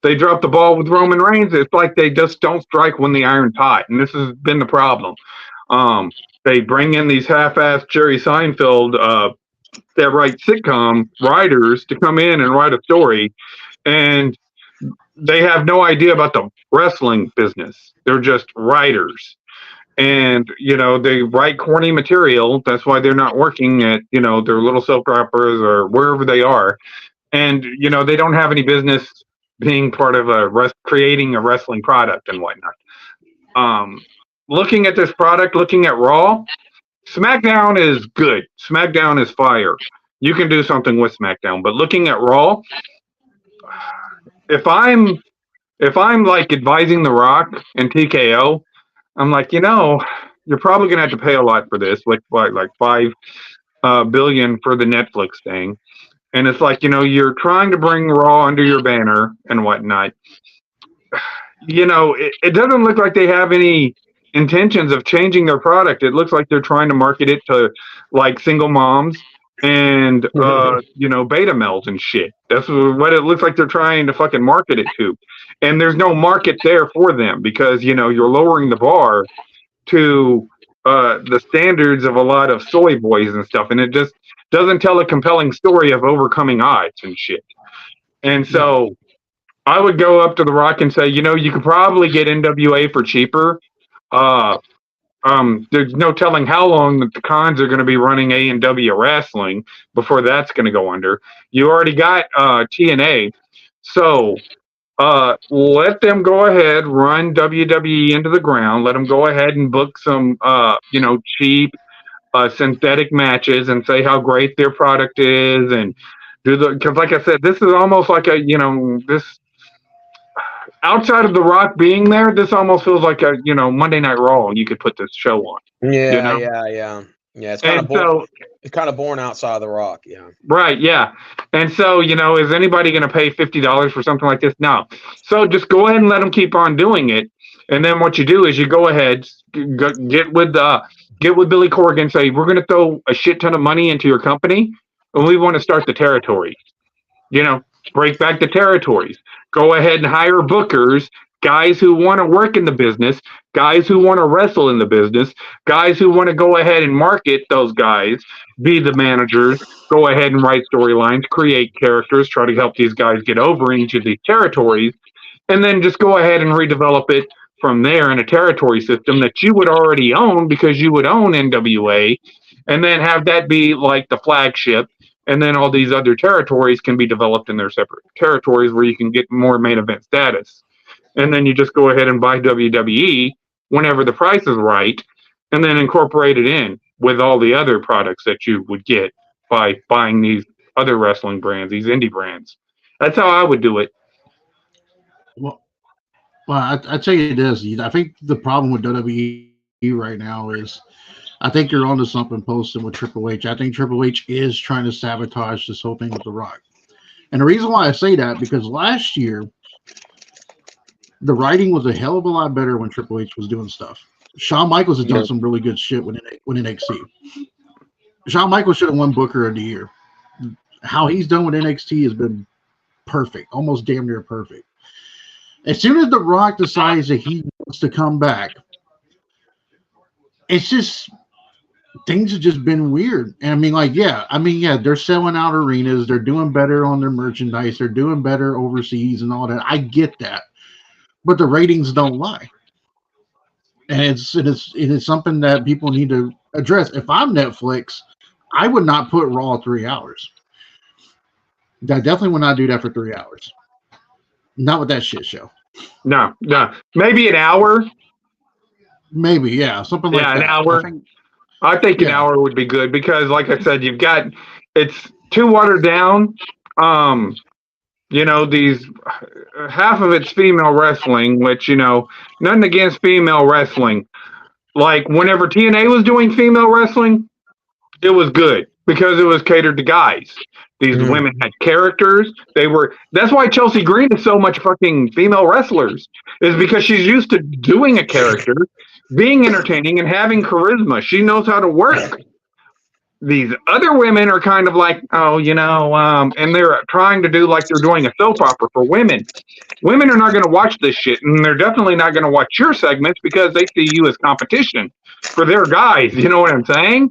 they drop the ball with Roman Reigns. It's like they just don't strike when the iron's hot. And this has been the problem. They bring in these half-assed Jerry Seinfeld, that write sitcom writers to come in and write a story. And they have no idea about the wrestling business. They're just writers. And, they write corny material. That's why they're not working at, their little soap operas or wherever they are. And, they don't have any business being part of creating a wrestling product and whatnot. Looking at this product, looking at Raw, SmackDown is good. SmackDown is fire. You can do something with SmackDown. But looking at Raw, if I'm like advising The Rock and TKO, I'm like, you're probably gonna have to pay a lot for this, like $5 billion for the Netflix thing. And it's like, you're trying to bring Raw under your banner and whatnot. It doesn't look like they have any intentions of changing their product. It looks like they're trying to market it to like single moms and beta males and shit. That's what it looks like they're trying to fucking market it to. And there's no market there for them because you're lowering the bar to the standards of a lot of soy boys and stuff, and it just doesn't tell a compelling story of overcoming odds and shit. And so I would go up to The Rock and say, you could probably get NWA for cheaper. There's no telling how long that the cons are going to be running A&W wrestling before that's going to go under. You already got TNA, so let them go ahead, run WWE into the ground. Let them go ahead and book some, cheap synthetic matches and say how great their product is and because like I said, this is almost like this. Outside of The Rock being there, this almost feels like a Monday Night Raw. You could put this show on. Yeah. It's kind of born outside of The Rock. Yeah. Right. Yeah. And so is anybody going to pay $50 for something like this? No. So just go ahead and let them keep on doing it. And then what you do is you go ahead, get with Billy Corgan, say we're going to throw a shit ton of money into your company, and we want to start the territory. Break back the territories. Go ahead and hire bookers, guys who want to work in the business, guys who want to wrestle in the business, guys who want to go ahead and market those guys, be the managers, go ahead and write storylines, create characters, try to help these guys get over in each of these territories, and then just go ahead and redevelop it from there in a territory system that you would already own because you would own NWA, and then have that be like the flagship. And then all these other territories can be developed in their separate territories where you can get more main event status. And then you just go ahead and buy WWE whenever the price is right, and then incorporate it in with all the other products that you would get by buying these other wrestling brands, these indie brands. That's how I would do it. Well, I tell you this. I think the problem with WWE right now is I think you're onto something posting with Triple H. I think Triple H is trying to sabotage this whole thing with The Rock. And the reason why I say that, because last year, the writing was a hell of a lot better when Triple H was doing stuff. Shawn Michaels has done some really good shit with NXT. Shawn Michaels should have won Booker of the Year. How he's done with NXT has been perfect, almost damn near perfect. As soon as The Rock decides that he wants to come back, it's just things have just been weird. And I mean, yeah, they're selling out arenas, they're doing better on their merchandise, they're doing better overseas and all that. I get that, but the ratings don't lie, and it is something that people need to address. If I'm Netflix, I would not put Raw 3 hours. I definitely would not do that for 3 hours. Not with that shit show. No. Maybe an hour. Maybe, yeah, something like that. Yeah, an hour. I think an hour would be good because, like I said, it's too watered down. These half of it's female wrestling, which, nothing against female wrestling. Like whenever TNA was doing female wrestling, it was good because it was catered to guys. These women had characters. That's why Chelsea Green is so much fucking female wrestlers, is because she's used to doing a character, being entertaining, and having charisma. She knows how to work. These other women are kind of like, and they're trying to do like they're doing a soap opera for women. Women are not going to watch this shit, and they're definitely not going to watch your segments because they see you as competition for their guys. You know what I'm saying?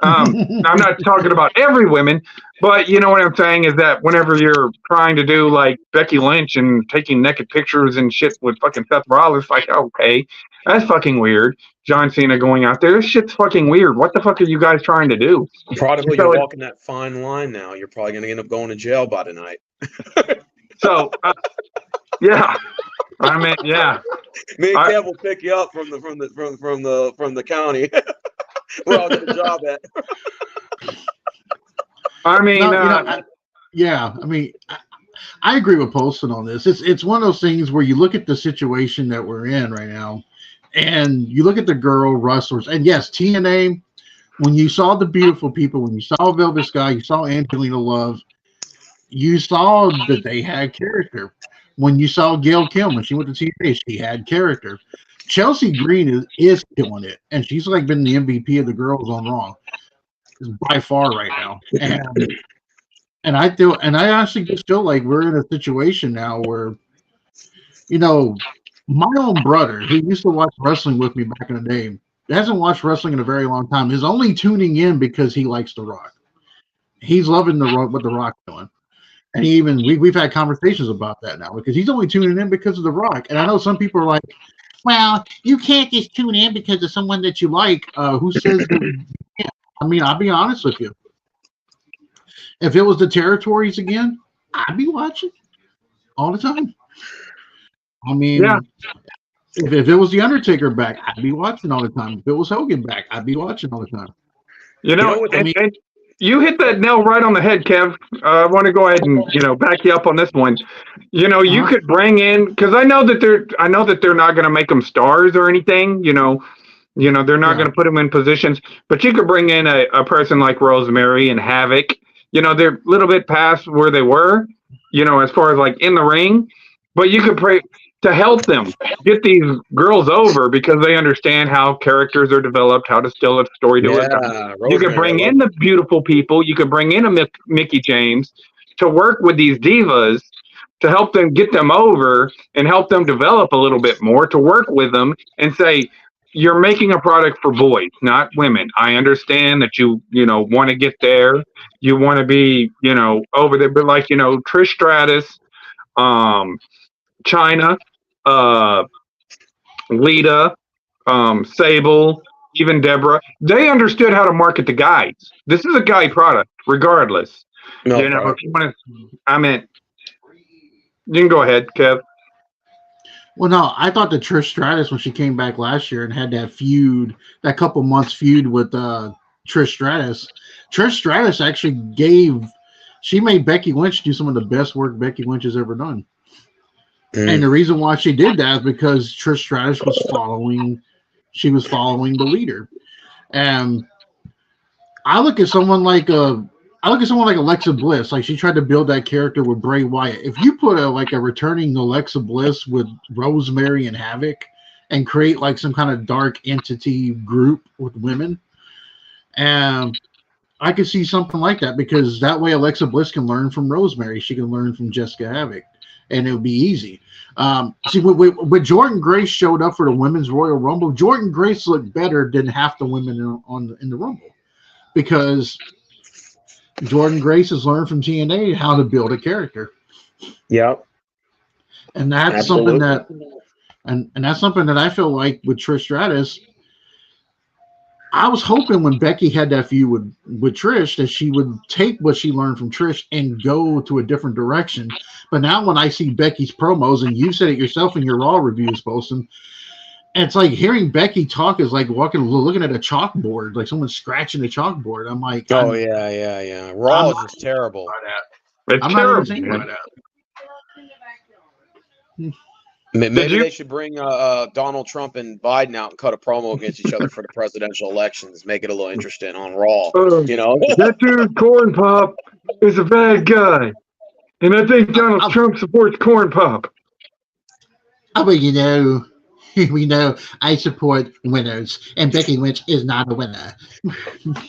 I'm not talking about every woman, but you know what I'm saying is that whenever you're trying to do like Becky Lynch and taking naked pictures and shit with fucking Seth Rollins, like, okay, that's fucking weird. John Cena going out there, this shit's fucking weird. What the fuck are you guys trying to do? Probably you're walking that fine line now. You're probably going to end up going to jail by tonight. Yeah. I mean, yeah. Me and Kev will pick you up from the county. Where I'll get a job at. I mean, I agree with Poston on this. It's one of those things where you look at the situation that we're in right now, and you look at the girl wrestlers, and yes, TNA. When you saw the beautiful people, when you saw Velvet Sky, you saw Angelina Love, you saw that they had character. When you saw Gail Kim, when she went to TNA, she had character. Chelsea Green is killing it, and she's like been the MVP of the girls on Raw by far right now. And I actually just feel like we're in a situation now where, my own brother, who used to watch wrestling with me back in the day, hasn't watched wrestling in a very long time, is only tuning in because he likes The Rock. He's loving what The Rock's doing. And we've had conversations about that now because he's only tuning in because of The Rock. And I know some people are like, well, you can't just tune in because of someone that you like. Who says that you can't? I mean, I'll be honest with you. If it was the territories again, I'd be watching all the time. I mean, if it was The Undertaker back, I'd be watching all the time. If it was Hogan back, I'd be watching all the time. And you hit that nail right on the head, Kev. I want to go ahead and back you up on this one. You could bring in, because I know that they're not going to make them stars or anything. They're not going to put them in positions. But you could bring in a person like Rosemary and Havoc. They're a little bit past where they were. As far as like in the ring. But you could pray to help them get these girls over because they understand how characters are developed, how to tell a story to it. You could bring in the beautiful people. You could bring in a Mickey James to work with these divas to help them get them over and help them develop a little bit more, to work with them and say, you're making a product for boys, not women. I understand that you want to get there. You want to be, over there. But like, Trish Stratus, China, Lita, Sable, even Deborah, they understood how to market the guys. This is a guy product, regardless. No, if you want to, you can go ahead, Kev. Well, no, I thought that Trish Stratus, when she came back last year and had that couple months feud with Trish Stratus actually she made Becky Lynch do some of the best work Becky Lynch has ever done. And the reason why she did that is because Trish Stratus was following the leader. And I look at someone like Alexa Bliss. Like, she tried to build that character with Bray Wyatt. If you put a returning Alexa Bliss with Rosemary and Havoc, and create like some kind of dark entity group with women. And I could see something like that, because that way Alexa Bliss can learn from Rosemary. She can learn from Jessica Havoc, and it would be easy. See, when Jordan Grace showed up for the Women's Royal Rumble, Jordan Grace looked better than half the women in the Rumble, because Jordan Grace has learned from TNA how to build a character. Yep. And that's Absolutely. something that, and that's something that I feel like with Trish Stratus. I was hoping when Becky had that feud with Trish that she would take what she learned from Trish and go to a different direction. But now when I see Becky's promos, and you said it yourself in your Raw reviews, Poston, it's like hearing Becky talk is like looking at a chalkboard, like someone scratching a chalkboard. I'm like, oh yeah. Raw is just terrible. It's I'm terrible, not even thinking man. about that. Maybe they should bring Donald Trump and Biden out and cut a promo against each other for the presidential elections. Make it a little interesting on Raw. You know, That dude Corn Pop is a bad guy, and I think Donald Trump supports Corn Pop. Oh, but we know I support winners, and Becky Lynch is not a winner.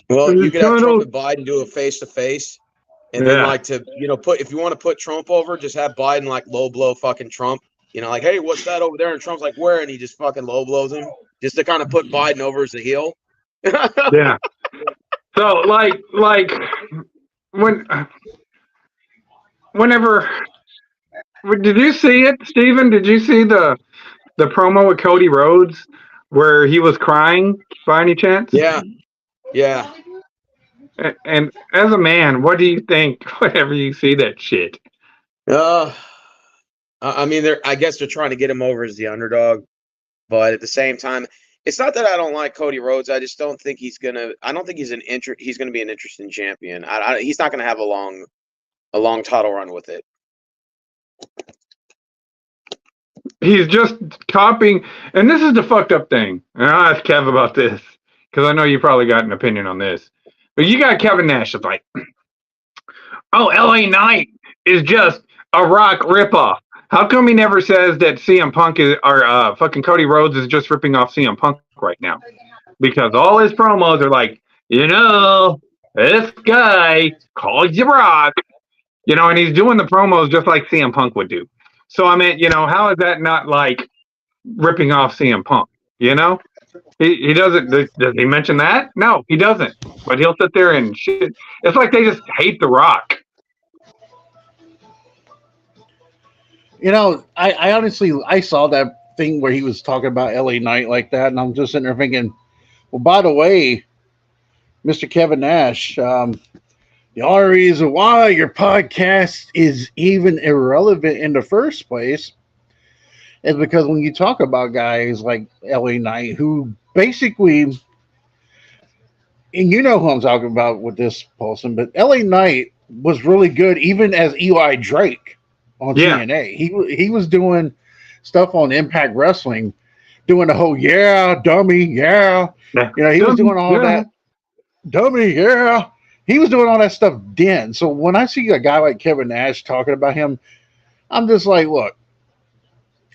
well, you could have Trump Donald- and Biden do a face to face, and then like to put, if you want to put Trump over, just have Biden like low blow fucking Trump. You know, like, hey, what's that over there? And Trump's like, where? And he just fucking low blows him, just to kind of put Biden over as a heel. Yeah. So like whenever did you see it, Steven? Did you see the promo with Cody Rhodes where he was crying by any chance? Yeah. And as a man, what do you think whenever you see that shit? I mean, I guess they're trying to get him over as the underdog, but at the same time, it's not that I don't like Cody Rhodes. I just don't think he's gonna. I don't think he's gonna be an interesting champion. He's not gonna have a long title run with it. He's just copying, and this is the fucked up thing. And I'll ask Kev about this, because I know you probably got an opinion on this. But you got Kevin Nash that's like, oh, LA Knight is just a Rock ripoff. How come he never says that CM Punk fucking Cody Rhodes is just ripping off CM Punk right now? Because all his promos are like, this guy calls you Rock, and he's doing the promos just like CM Punk would do. So I mean, how is that not like ripping off CM Punk? He doesn't. Does he mention that? No, he doesn't. But he'll sit there and shit. It's like they just hate The Rock. I honestly saw that thing where he was talking about LA Knight like that, and I'm just sitting there thinking, well, by the way, Mr. Kevin Nash, the only reason why your podcast is even irrelevant in the first place is because when you talk about guys like LA Knight, who basically, and you know who I'm talking about with this, Paulson, but LA Knight was really good even as Eli Drake on TNA. He was doing stuff on Impact Wrestling, doing the whole dummy, he was doing all that. Dummy, he was doing all that stuff then. So when I see a guy like Kevin Nash talking about him, I'm just like, look,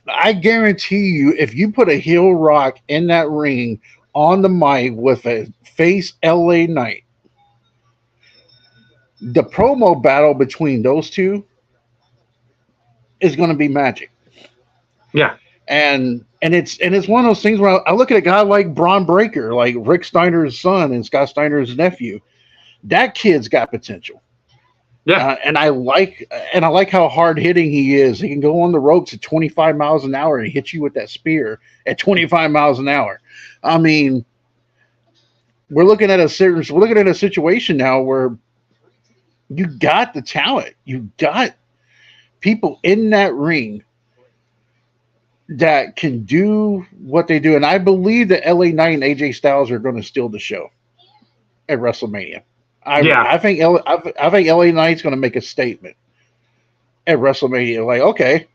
I guarantee you, if you put a heel Rock in that ring on the mic with a face LA Knight, the promo battle between those two is going to be magic. Yeah. And it's one of those things where I look at a guy like Braun Breaker, like Rick Steiner's son and Scott Steiner's nephew. That kid's got potential. Yeah. And I like how hard hitting he is. He can go on the ropes at 25 miles an hour and hit you with that spear at 25 miles an hour. I mean, we're looking at a situation now where you got the talent. You got people in that ring that can do what they do. And I believe that LA Knight and AJ Styles are going to steal the show at WrestleMania. I think LA Knight's going to make a statement at WrestleMania. Like, okay,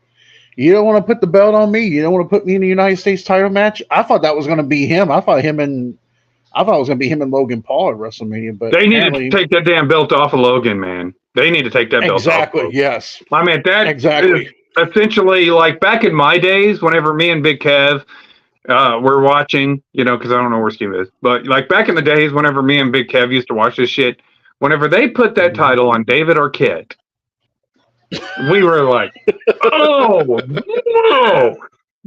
you don't want to put the belt on me. You don't want to put me in the United States title match. I thought that was going to be him. I thought it was going to be him and Logan Paul at WrestleMania. But they need to take that damn belt off of Logan, man. They need to take that belt off. Exactly. Yes. I mean, that exactly is essentially like back in my days, whenever me and Big Kev we're watching, because I don't know where Steve is, but like back in the days, whenever me and Big Kev used to watch this shit, whenever they put that title on David Arquette, we were like, oh no.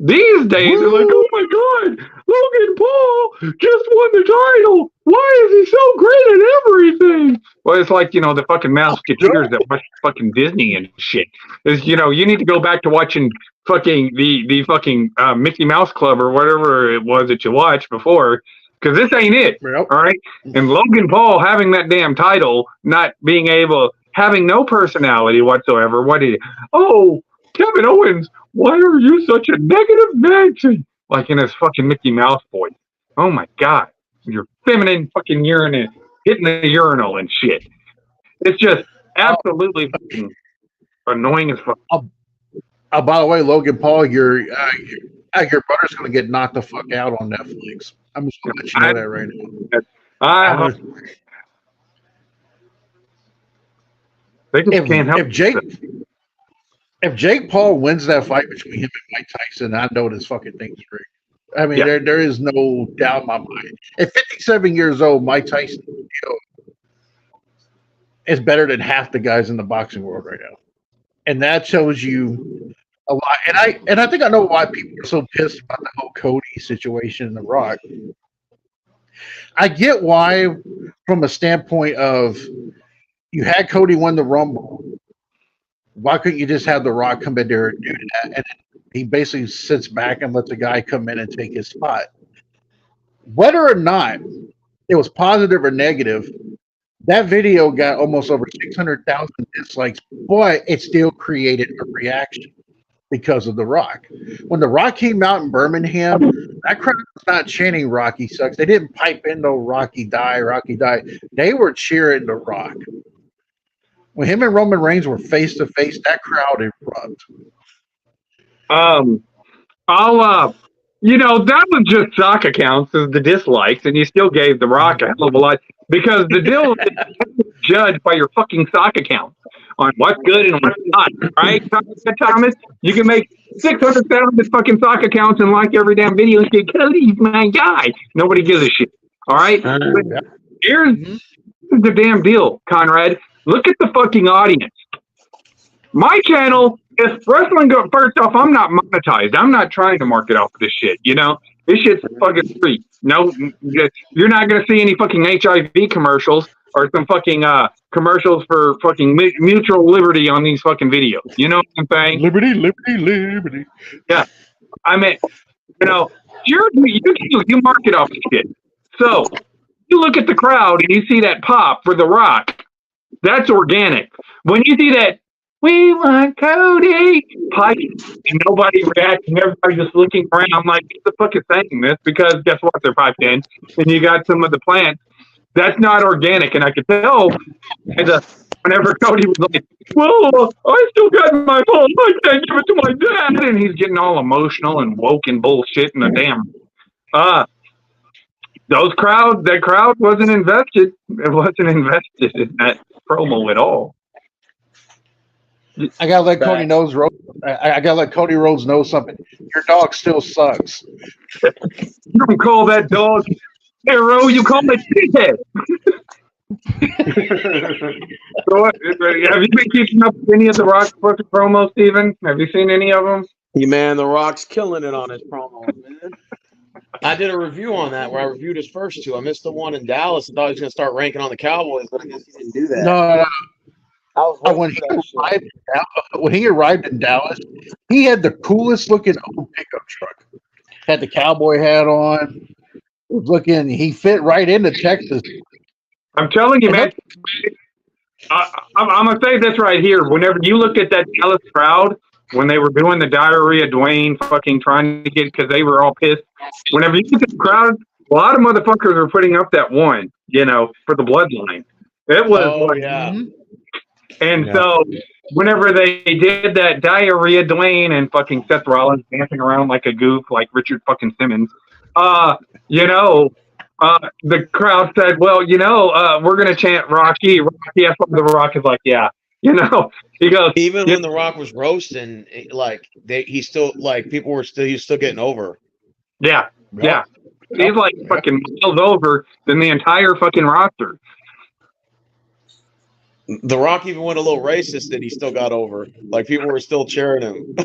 These days, they're like, oh my God, Logan Paul just won the title. Why is he so great at everything? Well, it's like, the fucking Mouseketeers that watch fucking Disney and shit. Is, you need to go back to watching fucking the fucking Mickey Mouse Club or whatever it was that you watched before, because this ain't it. Yep. All right. And Logan Paul having that damn title, not being able, having no personality whatsoever. What did he? Oh, Kevin Owens, why are you such a negative Nancy? Like in his fucking Mickey Mouse voice. Oh my God. Your feminine fucking urinal, hitting the urinal and shit. It's just absolutely fucking annoying as fuck. By the way, Logan Paul, your brother's going to get knocked the fuck out on Netflix. I'm just going to let you know that right now. They just can't help If Jake Paul wins that fight between him and Mike Tyson, I know this fucking thing's rigged. I mean, there is no doubt in my mind. At 57 years old, Mike Tyson is better than half the guys in the boxing world right now, and that shows you a lot. And I think I know why people are so pissed about the whole Cody situation in The Rock. I get why, from a standpoint of you had Cody win the Rumble. Why couldn't you just have The Rock come in there and do that? And he basically sits back and lets the guy come in and take his spot. Whether or not it was positive or negative, that video got almost over 600,000 dislikes, but it still created a reaction because of The Rock. When The Rock came out in Birmingham, that crowd was not chanting Rocky sucks. They didn't pipe in no Rocky die, Rocky die. They were cheering The Rock. When him and Roman Reigns were face to face, that crowd erupted. That was just sock accounts as the dislikes, and you still gave The Rock a hell of a lot because the deal is judged by your fucking sock account on what's good and what's not, right? Thomas, you can make 600,000 fucking sock accounts and like every damn video and say, Cody's my guy. Nobody gives a shit, all right? Here's the damn deal, Conrad. Look at the fucking audience. My channel is wrestling. First off, I'm not monetized. I'm not trying to market off of this shit. This shit's fucking free. No, you're not going to see any fucking HIV commercials or some fucking commercials for fucking mutual liberty on these fucking videos. You know what I'm saying? Liberty, liberty, liberty. Yeah. I mean, you market off this shit. So you look at the crowd and you see that pop for The Rock. That's organic. When you see that, we want Cody pipe, and nobody reacting, everybody just looking around like, what the fuck is saying this? Because guess what? They're piped in, and you got some of the plants. That's not organic, and I could tell whenever Cody was like, well, I still got my phone, I can't give it to my dad, and he's getting all emotional and woke and bullshit and the damn. That crowd wasn't invested. It wasn't invested in that promo at all. I gotta let Cody knows. I gotta let Cody Rhodes know something. Your dog still sucks. You don't call that dog hero. You call it shithead. So, have you been keeping up with any of The Rock's promos, Steven? Have you seen any of them? Yeah, man, The Rock's killing it on his promos, man. I did a review on that where I reviewed his first two. I missed the one in Dallas. I thought he was going to start ranking on the Cowboys, but I guess he didn't do that. No. When he arrived in Dallas, he had the coolest looking old pickup truck. Had the cowboy hat on. He fit right into Texas. I'm telling you, man. I'm going to say this right here. Whenever you look at that Dallas crowd, when they were doing the diarrhea Dwayne fucking trying to get, because they were all pissed. Whenever you look at the crowd, a lot of motherfuckers were putting up that one, for the bloodline. It was so whenever they did that diarrhea Dwayne and fucking Seth Rollins dancing around like a goof, like Richard fucking Simmons, the crowd said, well, we're going to chant Rocky. Rocky, that's what The Rock is like, yeah. He goes, even when The Rock was roasting, he was still getting over. Yeah. He's like fucking miles over than the entire fucking roster. The Rock even went a little racist, and he still got over. Like people were still cheering him.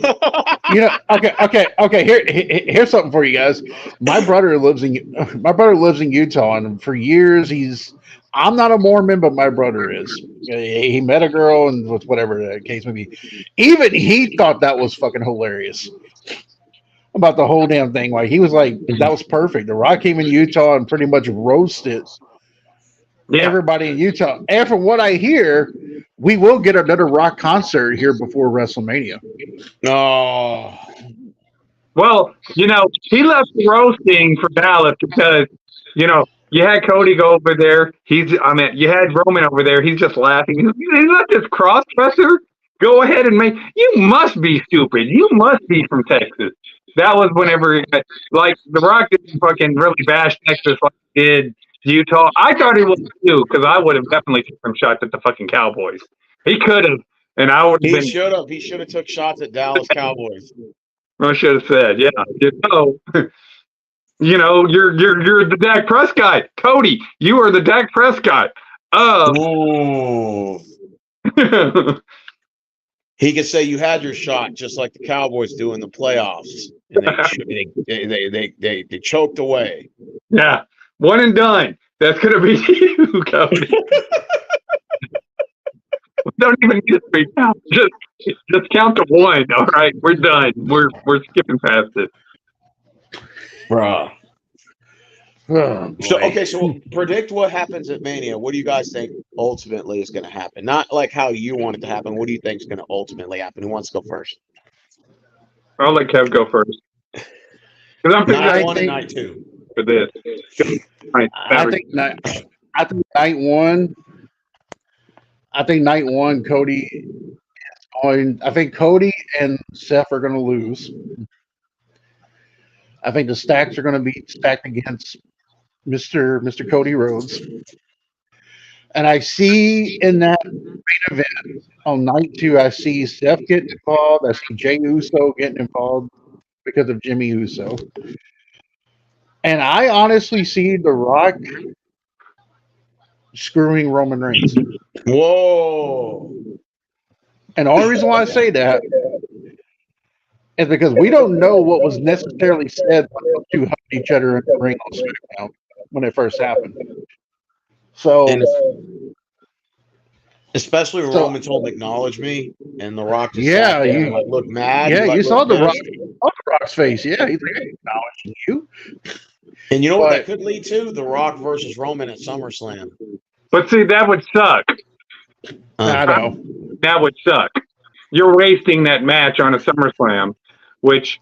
Okay. Here's something for you guys. My brother lives in Utah, and for years I'm not a Mormon, but my brother is. He met a girl, and whatever the case may be. Even he thought that was fucking hilarious about the whole damn thing. Like he was like, that was perfect. The Rock came in Utah and pretty much roasted everybody in Utah. And from what I hear, we will get another Rock concert here before WrestleMania. Oh. Well, he left the roasting for Dallas because, you had Cody go over there. You had Roman over there. He's just laughing. He's not this cross-dresser. Go ahead and you must be stupid. You must be from Texas. That was whenever, like, The Rock didn't fucking really bash Texas like he did Utah. I thought he would too, because I would have definitely took some shots at the fucking Cowboys. He could have, and I would have been. He should have took shots at Dallas Cowboys. I should have said, yeah. You're the Dak Prescott, Cody. You are the Dak Prescott. Ooh. He could say you had your shot, just like the Cowboys do in the playoffs, and they choked away. Yeah, one and done. That's gonna be you, Cody. We don't even need to three count. Just count to one. All right, we're done. We're skipping past it, bruh. Oh, so predict what happens at Mania. What do you guys think ultimately is going to happen? Not like how you want it to happen. What do you think is going to ultimately happen? Who wants to go first? I'll let Kev go first. Because I'm picking night 1 and night 2 for this. I think night one. I think night one, Cody is going. I think Cody and Seth are going to lose. I think the stacks are going to be stacked against Mr. Cody Rhodes. And I see in that main event on night 2, I see Seth getting involved. I see Jey Uso getting involved because of Jimmy Uso. And I honestly see The Rock screwing Roman Reigns. Whoa. And the only reason why I say that is because we don't know what was necessarily said when those two hugged each other in the ring on SmackDown when it first happened. So, especially when Roman told him, "Acknowledge me," and The Rock just looked mad. Yeah, you saw the Rock's face. Yeah, he's like, acknowledging you. And you know what that could lead to? The Rock versus Roman at SummerSlam. But see, that would suck. I know. That would suck. You're wasting that match on a SummerSlam, which,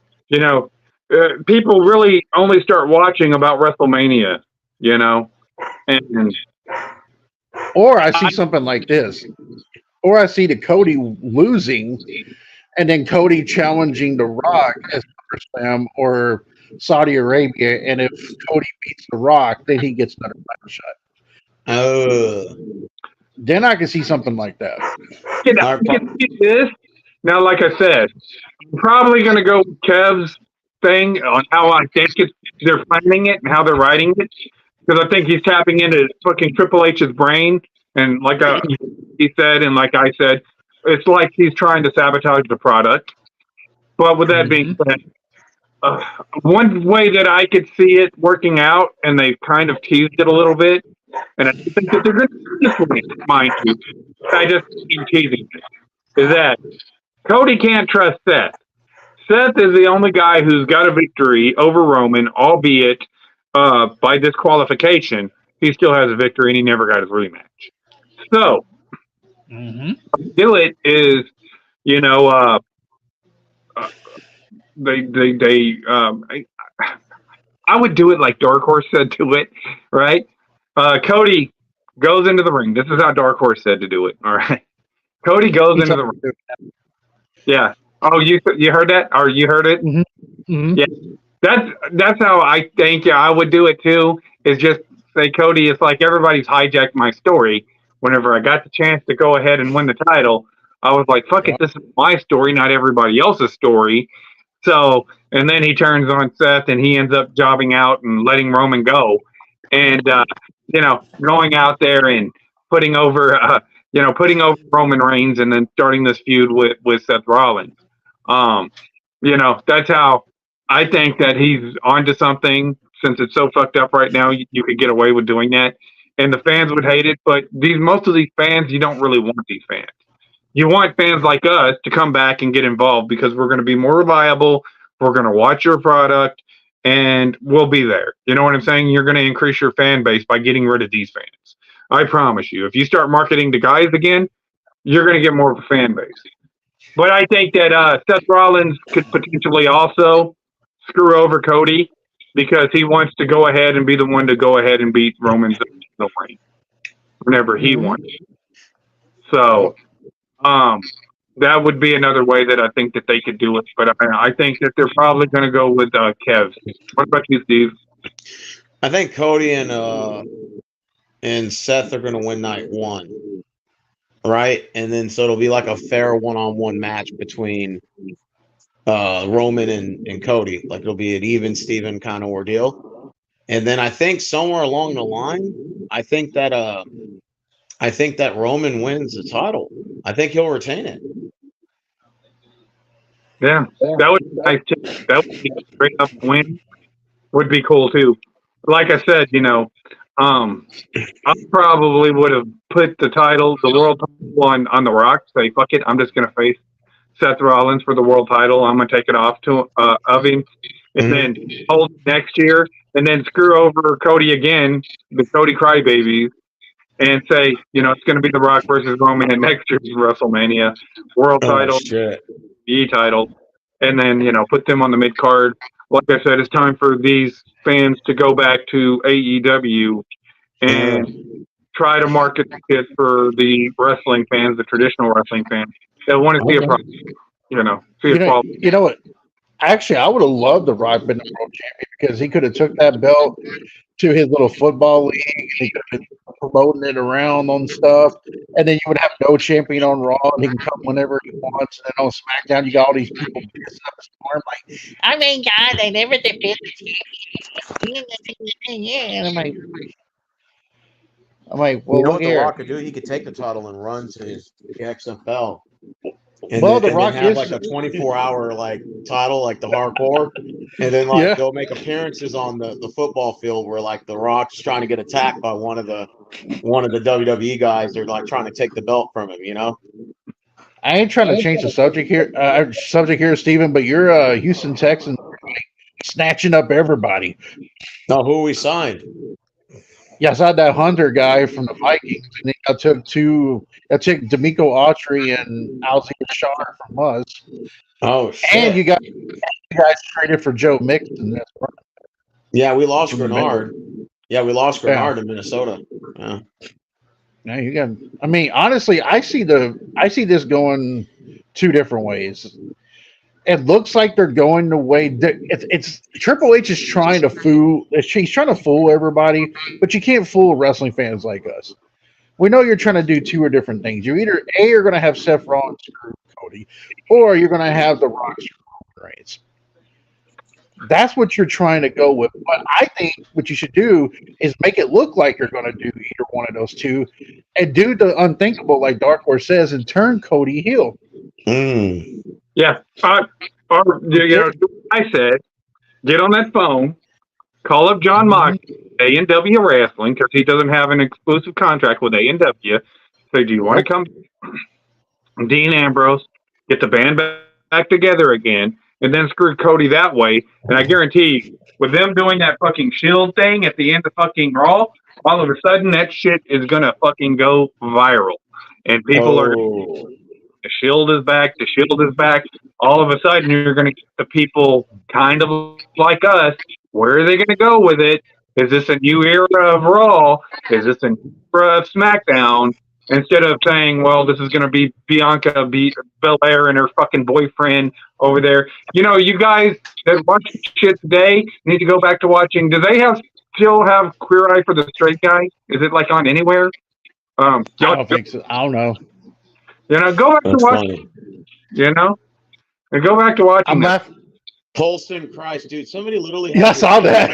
people really only start watching about WrestleMania, and or I see something like this, or I see the Cody losing, and then Cody challenging The Rock at SummerSlam or Saudi Arabia, and if Cody beats The Rock, then he gets another title shot. Then I can see something like that. I can see this. Now, like I said, I'm probably going to go with Kev's thing on how I think they're planning it and how they're writing it, because I think he's tapping into fucking Triple H's brain, and like he said, and like I said, it's like he's trying to sabotage the product. But with that being said, one way that I could see it working out, and they've kind of teased it a little bit, and I think that they're going to do this way, mind you. I just keep teasing it. Is that Cody can't trust Seth. Seth is the only guy who's got a victory over Roman, albeit by disqualification. He still has a victory, and he never got his rematch. So, do it is, I would do it like Dark Horse said to it, right? Cody goes into the ring. This is how Dark Horse said to do it. All right. Cody goes into the ring. Yeah. Oh, you heard that? Or you heard it? Yeah. That's how I think I would do it too. Is just say, Cody, it's like everybody's hijacked my story. Whenever I got the chance to go ahead and win the title, I was like, fuck it, this is my story, not everybody else's story. So, and then he turns on Seth and he ends up jobbing out and letting Roman go. And, going out there and putting over, putting over Roman Reigns and then starting this feud with Seth Rollins. That's how I think that he's onto something since it's so fucked up right now. You could get away with doing that. And the fans would hate it. But most of these fans, you don't really want these fans. You want fans like us to come back and get involved because we're going to be more reliable. We're going to watch your product and we'll be there. You know what I'm saying? You're going to increase your fan base by getting rid of these fans. I promise you. If you start marketing to guys again, you're going to get more of a fan base. But I think that Seth Rollins could potentially also screw over Cody because he wants to go ahead and be the one to go ahead and beat Roman's reign whenever he wants. So that would be another way that I think that they could do it. But I think that they're probably going to go with Kevs. What about you, Steve? I think Cody and Seth are going to win night one, right? And then so it'll be like a fair one-on-one match between Roman and Cody. Like it'll be an even Steven kind of ordeal. And then I think somewhere along the line, I think that Roman wins the title. I think he'll retain it. Yeah, that would be nice too. That would be a straight up win. Would be cool too. Like I said, I probably would have put the world title on The Rock. Say, fuck it, I'm just gonna face Seth Rollins for the world title. I'm gonna take it off of him, and then hold it next year, and then screw over Cody again, the Cody Crybabies, and say, it's gonna be The Rock versus Roman in next year's WrestleMania world title, title, and then put them on the mid card. Like I said, it's time for these fans to go back to AEW and try to market it for the wrestling fans, the traditional wrestling fans. They want to see a product, see a quality. You know what? Actually, I would have loved The Rock being the world champion because he could have took that belt to his little football league and he could have been promoting it around on stuff. And then you would have no champion on Raw and he can come whenever he wants. And then on SmackDown, you got all these people pissing up a storm like, oh my God, they never defended the champion. And I'm like, well, you know look what here. The Rock could do? He could take the title and run to his XFL. And well, then, The Rock have is like a 24-hour title, like the hardcore, and then go make appearances on the football field where The Rock's trying to get attacked by one of the WWE guys. They're trying to take the belt from him. I ain't trying to change the subject here, Steven, but you're Houston Texans snatching up everybody. No, who we signed? Yeah, I saw that Hunter guy from the Vikings, and then I took D'Amico Autry and Alzee Shar from us. Oh shit! And you guys traded for Joe Mixon. Yeah, we lost Grenard. Yeah, we lost Grenard in Minnesota. Yeah. Now you got. I mean, honestly, I see this going two different ways. It looks like they're going the way it's Triple H is trying to fool. He's trying to fool everybody, but you can't fool wrestling fans like us. We know you're trying to do two different things. You're either you're going to have Seth Rollins screw Cody, or you're going to have The Rock screw Roman Reigns. That's what you're trying to go with. But I think what you should do is make it look like you're going to do either one of those two, and do the unthinkable, like Dark Horse says, and turn Cody heel. Yeah. I said, get on that phone, call up John Moxley, A&W Wrestling, because he doesn't have an exclusive contract with A&W. Say, do you want to come? Dean Ambrose, get the band back together again, and then screw Cody that way. And I guarantee, with them doing that fucking Shield thing at the end of fucking Raw, all of a sudden that shit is going to fucking go viral. And people are... The Shield is back. The Shield is back. All of a sudden, you're going to get the people kind of like us. Where are they going to go with it? Is this a new era of Raw? Is this a new era of SmackDown? Instead of saying, well, this is going to be Bianca Belair and her fucking boyfriend over there. You guys that watch shit today need to go back to watching. Do they still have Queer Eye for the Straight Guy? Is it on anywhere? I don't think so. I don't know. Go back to watching. And go back to watching. Colson, Christ, dude, somebody literally. Yeah, I saw that.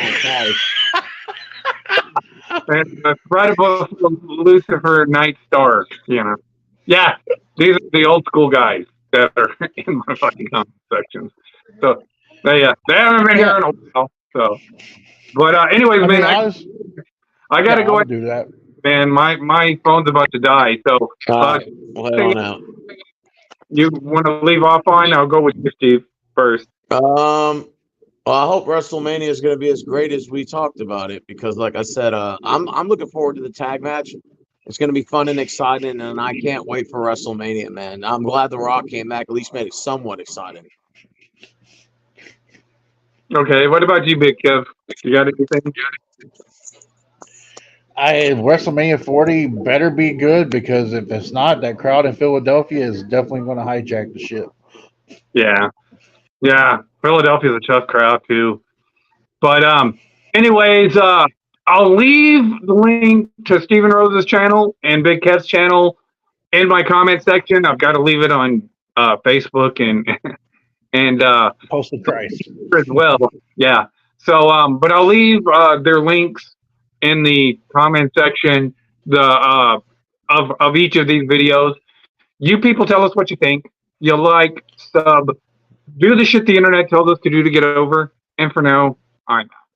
And right above Lucifer Night Star, you know. Yeah, these are the old school guys that are in my fucking comment sections. So they haven't been here in a while. So, but anyways, I mean, man, I gotta go. I'll do that. Man, my phone's about to die. So All right, we'll head on out. you want to leave off on? I'll go with you, Steve, first. Well, I hope WrestleMania is going to be as great as we talked about it because, like I said, I'm looking forward to the tag match. It's going to be fun and exciting, and I can't wait for WrestleMania, man. I'm glad The Rock came back, at least made it somewhat exciting. Okay, what about you, Big Kev? You got anything? WrestleMania 40 better be good because if it's not, that crowd in Philadelphia is definitely going to hijack the ship. Yeah. Philadelphia's a tough crowd too. But anyways, I'll leave the link to Steven Rose's channel and Big Kev's channel in my comment section. I've got to leave it on Facebook and Postal Christ as well. Yeah. So but I'll leave their links in the comment section of each of these videos. You people tell us what you think. You like, sub, do the shit the internet tells us to do to get over. And for now, I'm out.